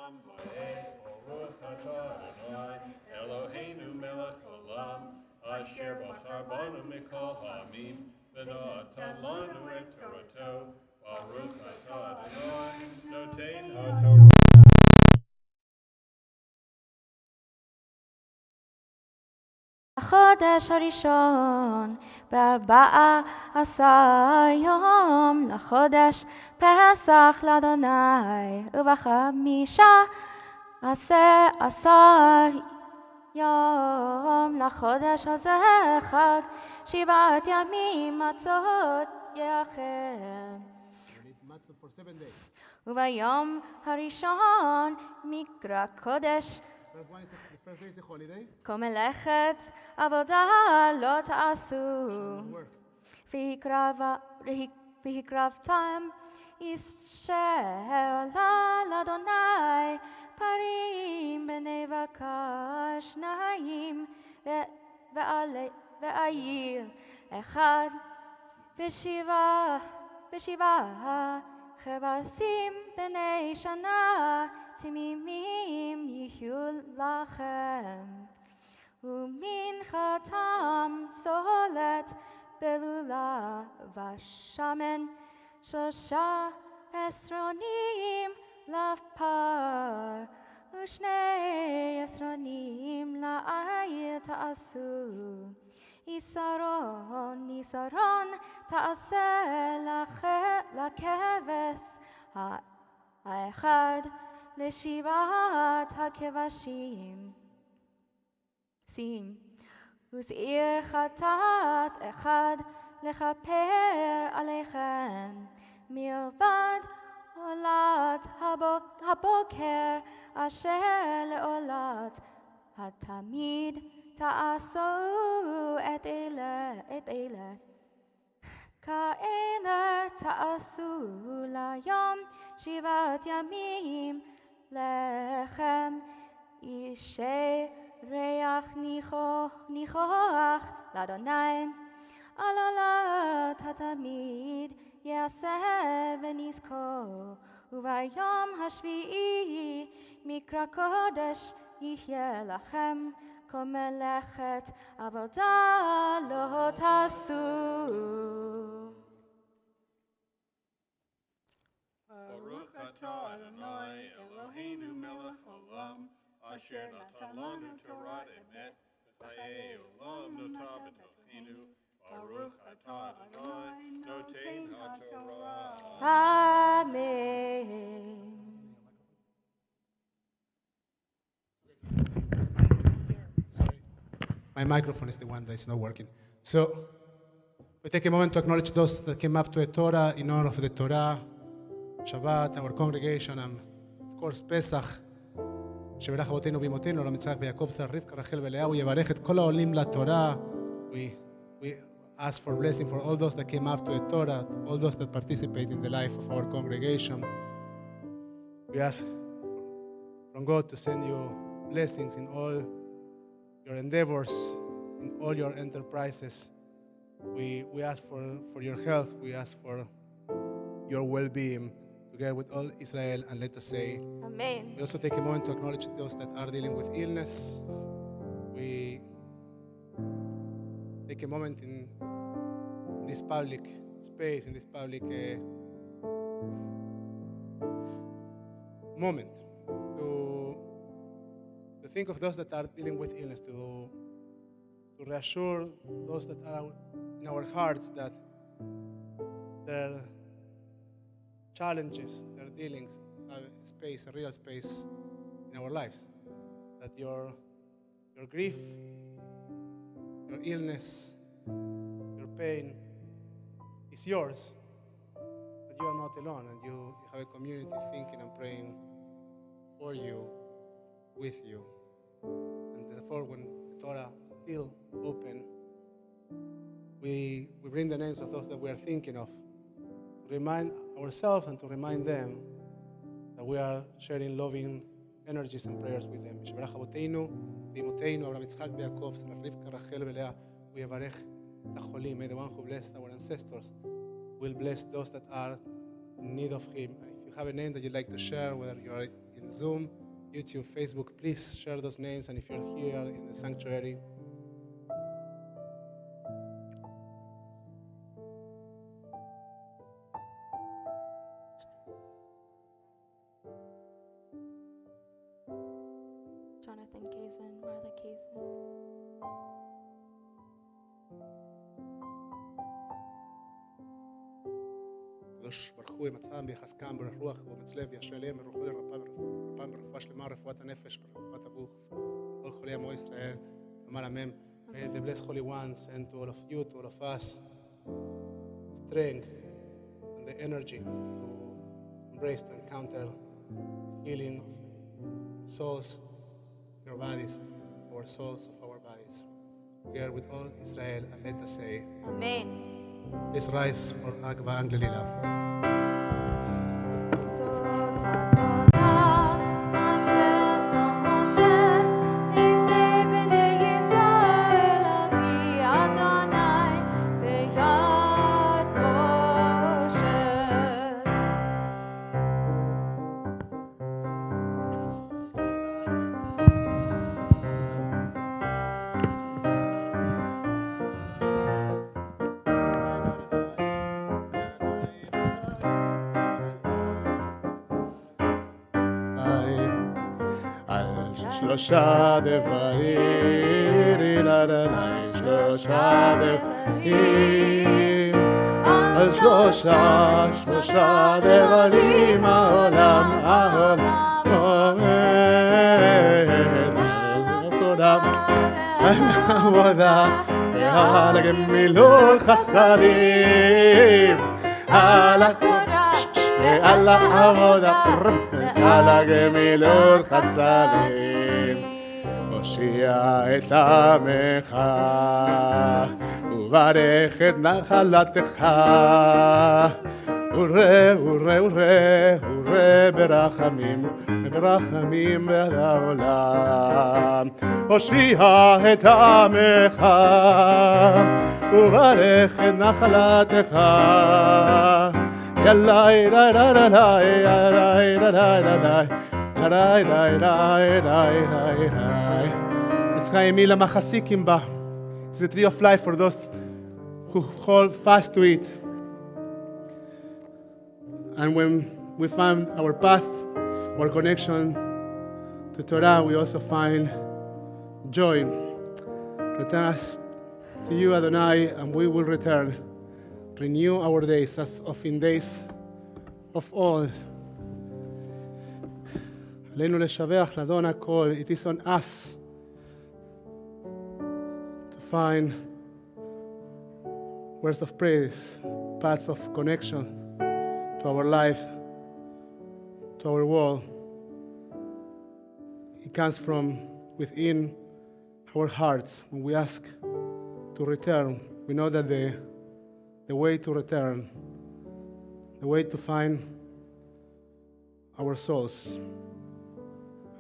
olam va'ed, Baruch atah Adonai, Eloheinu melech olam, asher bachar banu mikol ha'amim, v'natan lanu et Torato, Baruch atah Adonai, notein ha'torah. החודש הראשון ב14 יום לחודש פסח לאדוני וב15 יום לחודש הזה חג שבעת ימים מצות יאכל וביום הראשון מקרא קודש The first day is a holiday. כל מלאכת עבודה לא תעשו והקרבתם ישראל לאדוני פרים בני בקר שניים ועיר אחד ושבעה כבשים בני שנה תמימים יהיו לכם ומנחתם סולת בלולה ושמן 3 עשרונים לפר ו2 עשרונים לעיר תעשו יסרון תעשה לכבש האחד לשבעת הכבשים ושעיר חטאת אחד לכפר עליכם מלבד עולת הבוקר אשר לעולת התמיד תעשו את אלה כאלה תעשו ליום 7 ימים לחם אישי ריח ניחוח לאדוני על עולת התמיד יעשה ונזכור וביום השביעי מקרא קודש יהיה לכם כל מלאכת עבודה לא תעשו. Baruch atah Adonai Eloheinu melech olam, asher natan lanu Torah emet, v'chayei olam notah b'tochenu. Baruch atah Adonai notein ha'torah. Amen. My microphone is the one that's not working. So we take a moment to acknowledge those that came up to a Torah in honor of the Torah, Shabbat, our congregation, and of course Pesach. שברך אבותינו ואמותינו, אברהם יצחק ויעקב שרה רבקה רחל ולאה, הוא יברך את כל העולים לתורה. We ask for blessing for all those that came up to a Torah, all those that participate in the life of our congregation. We ask from God to send you blessings in all your endeavors, in all your enterprises. We ask for your health. We ask for your well-being together with all Israel, and let us say, Amen. we also take a moment to acknowledge those that are dealing with illness. We take a moment in this public space, in this public moment to think of those that are dealing with illness, to reassure those that are in our hearts that their challenges, their dealings have a space, a real space in our lives. That your grief, your illness, your pain is yours, but you are not alone, and you have a community thinking and praying for you, with you. And therefore, when the Torah is still open, we bring the names of those that we are thinking of, to remind ourselves and to remind them that we are sharing loving energies and prayers with them. שברך אבותינו ואמותינו, אברהם יצחק ויעקב, שרה רבקה רחל ולאה, הוא יברך את החולים. May the one who blessed our ancestors will bless those that are in need of him. And if you have a name that you'd like to share, whether you're in Zoom, YouTube, Facebook, please share those names. And if you're here in the sanctuary, Jonathan Kazin, Marla Kazin. הקדוש ברוך הוא ימצאם ויחזקם ברך רוח ואומץ לב וישלם ברוחו לרפאם ברפואה שלמה רפואת הנפש ברפואת הגוף כל חולי עמו ישראל אמר אמן. May the blessed holy ones send to all of you, to all of us, strength and the energy to embrace, to encounter healing of souls, your bodies, our souls of our bodies. We are with all Israel, and let us say, Amen. please rise for Agva and Lilila. שלושה דברים, שלושה דברים, על שלושה דברים העולם עומד, על העבודה ועל גמילות חסדים, על ועל העבודה ועל הגמילות חסדים. הושיע את עמך וברך את נחלתך, וראה ברחמים ועד העולם. הושיע את עמך וברך את נחלתך. It's Chaim Machasikim Ba. It's the tree of life for those who hold fast to it. And when we find our path, our connection to Torah, we also find joy. Return us to you, Adonai, and we will return. Renew our days as of in days of old. עלינו לשבח לאדון הכל. It is on us to find words of praise, paths of connection to our life, to our world. It comes from within our hearts. When we ask to return, we know that the way to return, the way to find our souls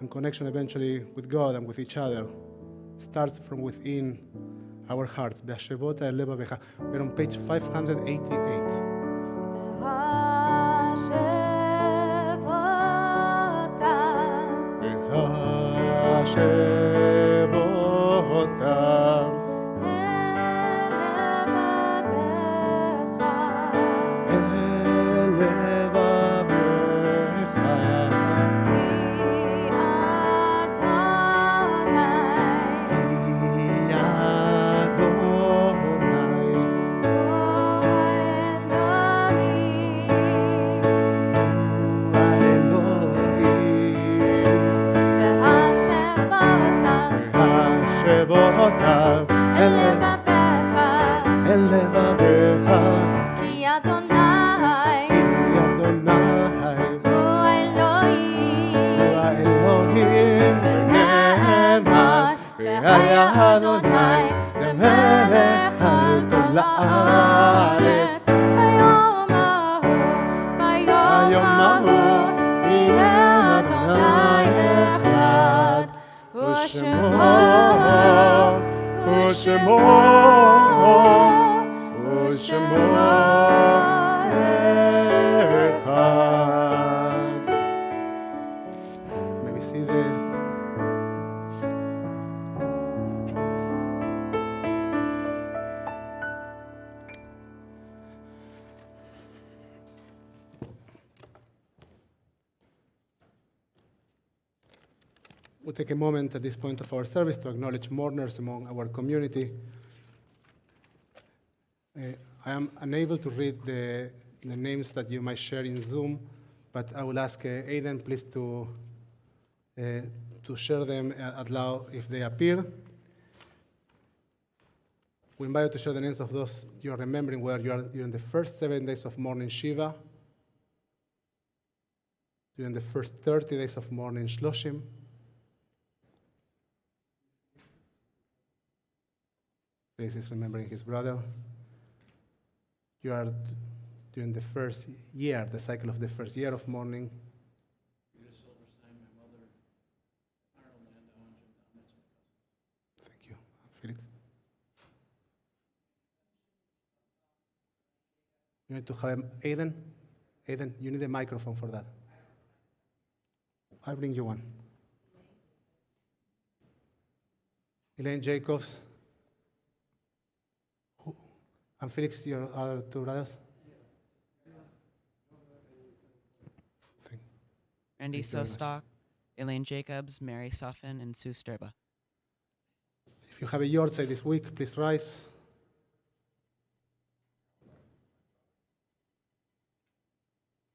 and connection eventually with God and with each other starts from within our hearts. We're on page 588. Hashem we take a moment at this point of our service to acknowledge mourners among our community. I am unable to read the names that you might share in Zoom, but I will ask Aidan, please, to share them out loud if they appear. We invite you to share the names of those you are remembering, whether you are during the first 7 days of morning Shiva, during the first 30 days of morning Shloshim, Felix is remembering his brother. You are during the first year, the cycle of the first year of mourning. Thank you. Felix? You need to have Aidan. Aidan, you need a microphone for that. I'll bring you one. Elaine Jacobs. And Felix, your other two brothers? Randy Thank you very much. Sostock, Elaine Jacobs, Mary Suffin, and Sue Sturba. If you have a yahrzeit this week, please rise.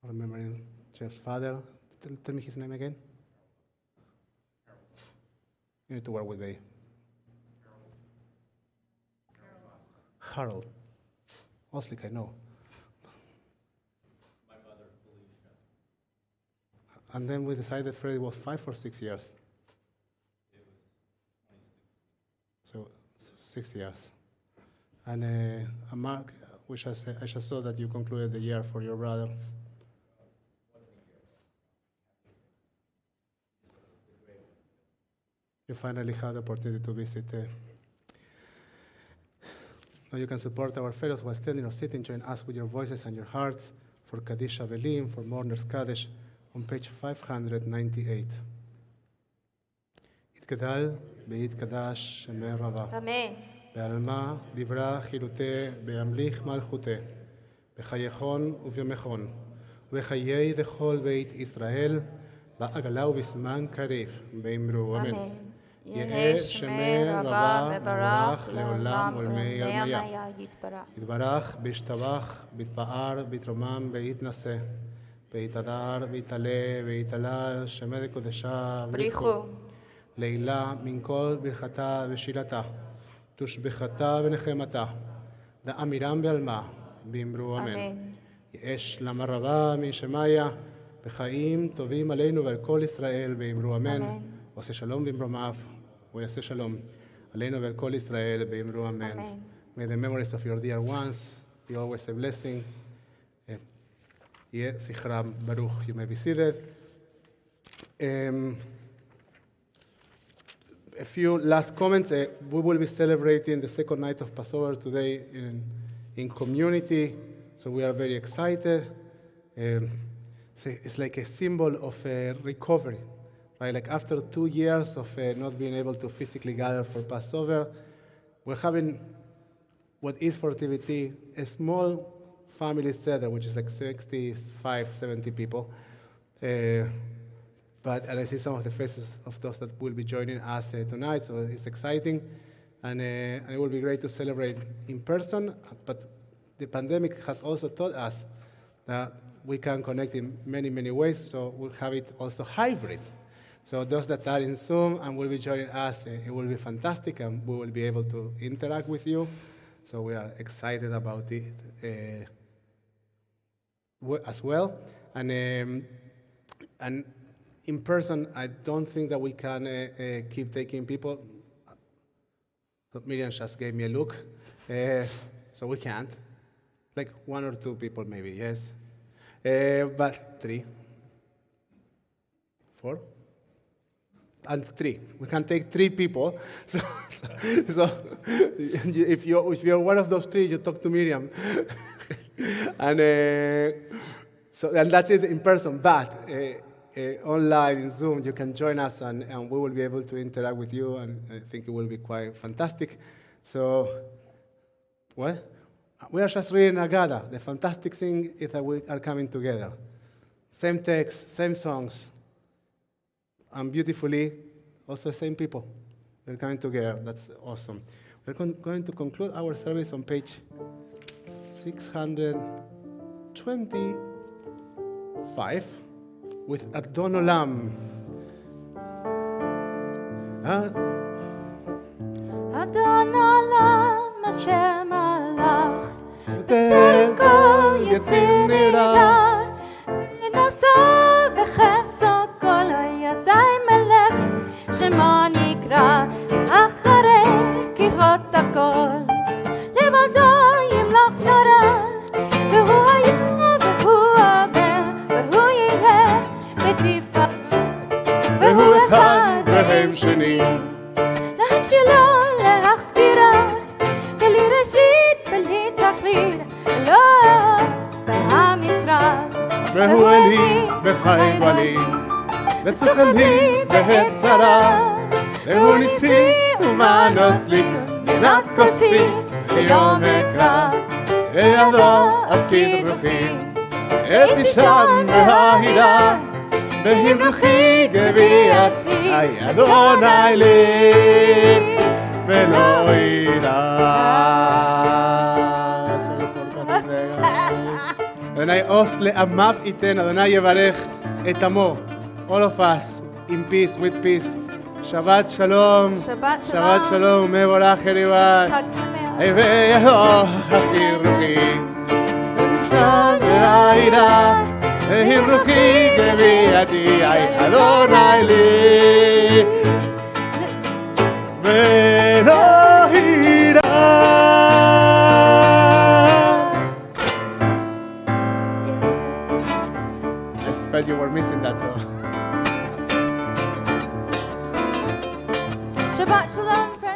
Remembering Jeff's father. Tell me his name again. You need to work with a Harold. Oslik, I know. My mother, Felicia. And then we decided Freddie was 5 or 6 years. It was 26. So 6 years. And Mark, I just saw that you concluded the year for your brother. You finally had the opportunity to visit. Now you can support our fellows while standing or sitting. Join us with your voices and your hearts for Kaddish Avelim, for Mourners Kaddish, on page 598. Itgadal beitgadash shemer rava. Amen. בעלמה דברה חילותי, בהמליך מלכותי, בחייכון וביומכון, ובחיי דכל בית ישראל, בעגלה ובזמן קריב, באמרו אמן. יהא שמי רבה מברך לעולם ולמי ירמיה. יתברך, בישתבח, ביתפאר, ביתרומם, ביתנשא, ביתהדר, ביתעלה, ביתהלל, שמי דקודשה, בריחו. לילה מן כל ברכתה ושילתה. תושבחתה ונחמתה, דאמירם בעלמה, באמרו אמן. יש למרבה מן שמיה, בחיים טובים עלינו ועל כל ישראל, באמרו אמן. ועושה שלום במרומיו, ויעשה שלום עלינו ועל כל ישראל, באמרו אמן. May the memories of your dear ones be always a blessing. יהיה זכרם ברוך. You may be seated. A few last comments. We will be celebrating the second night of Passover today in community, so we are very excited. It's like a symbol of recovery, right? Like after 2 years of not being able to physically gather for Passover, we're having what is for TVT a small family seder, which is like 65, 70 people. And I see some of the faces of those that will be joining us tonight, so it's exciting. And it will be great to celebrate in person, but the pandemic has also taught us that we can connect in many, many ways, so we'll have it also hybrid. So those that are in Zoom and will be joining us, it will be fantastic, and we will be able to interact with you. So we are excited about it as well. And in person, I don't think that we can keep taking people. But Miriam just gave me a look. So we can't. Like 1 or 2 people maybe, yes. But 3, 4, and 3. We can take 3 people. So if you're one of those 3, you talk to Miriam. And that's it in person. But online in Zoom, you can join us, and we will be able to interact with you, and I think it will be quite fantastic. So, what? We are just reading Agada. The fantastic thing is that we are coming together. Same text, same songs, and beautifully, also the same people. We're coming together. That's awesome. We're going to conclude our service on page 625 with Adon Olam. Adon Olam Asher Malach בטרם כל יציר נראה נשא וחפשו כל היזי מלך שמו נקרא אחרי כרחות הכל לבדו ימלוך נורא והוא היה והוא עובר והוא יהיה בתפארתו והוא אחד והם שני להגשילו להכבירה בלי ראשית בלי תכלית לא יעוץ והמשרד והוא אלי בחי גואלי וצוחק לי בעת צרה והוא ניסי ומנוס לי מנת כוסי ביום אקרא לידו אפקיד רוחי את אישם וההילה בהמרוחי גביעתי אדוני לי ולא ידע. אדוני עוש לעמיו ייתן, אדוני יברך את עמו. All of us in peace, with peace. Shabbat shalom. Shabbat Shabbat shalom. מבורך אליבד. חג שמח וידו הכי רוחי. שם והעידה. והמרוחי גביעתי. אדוני לי.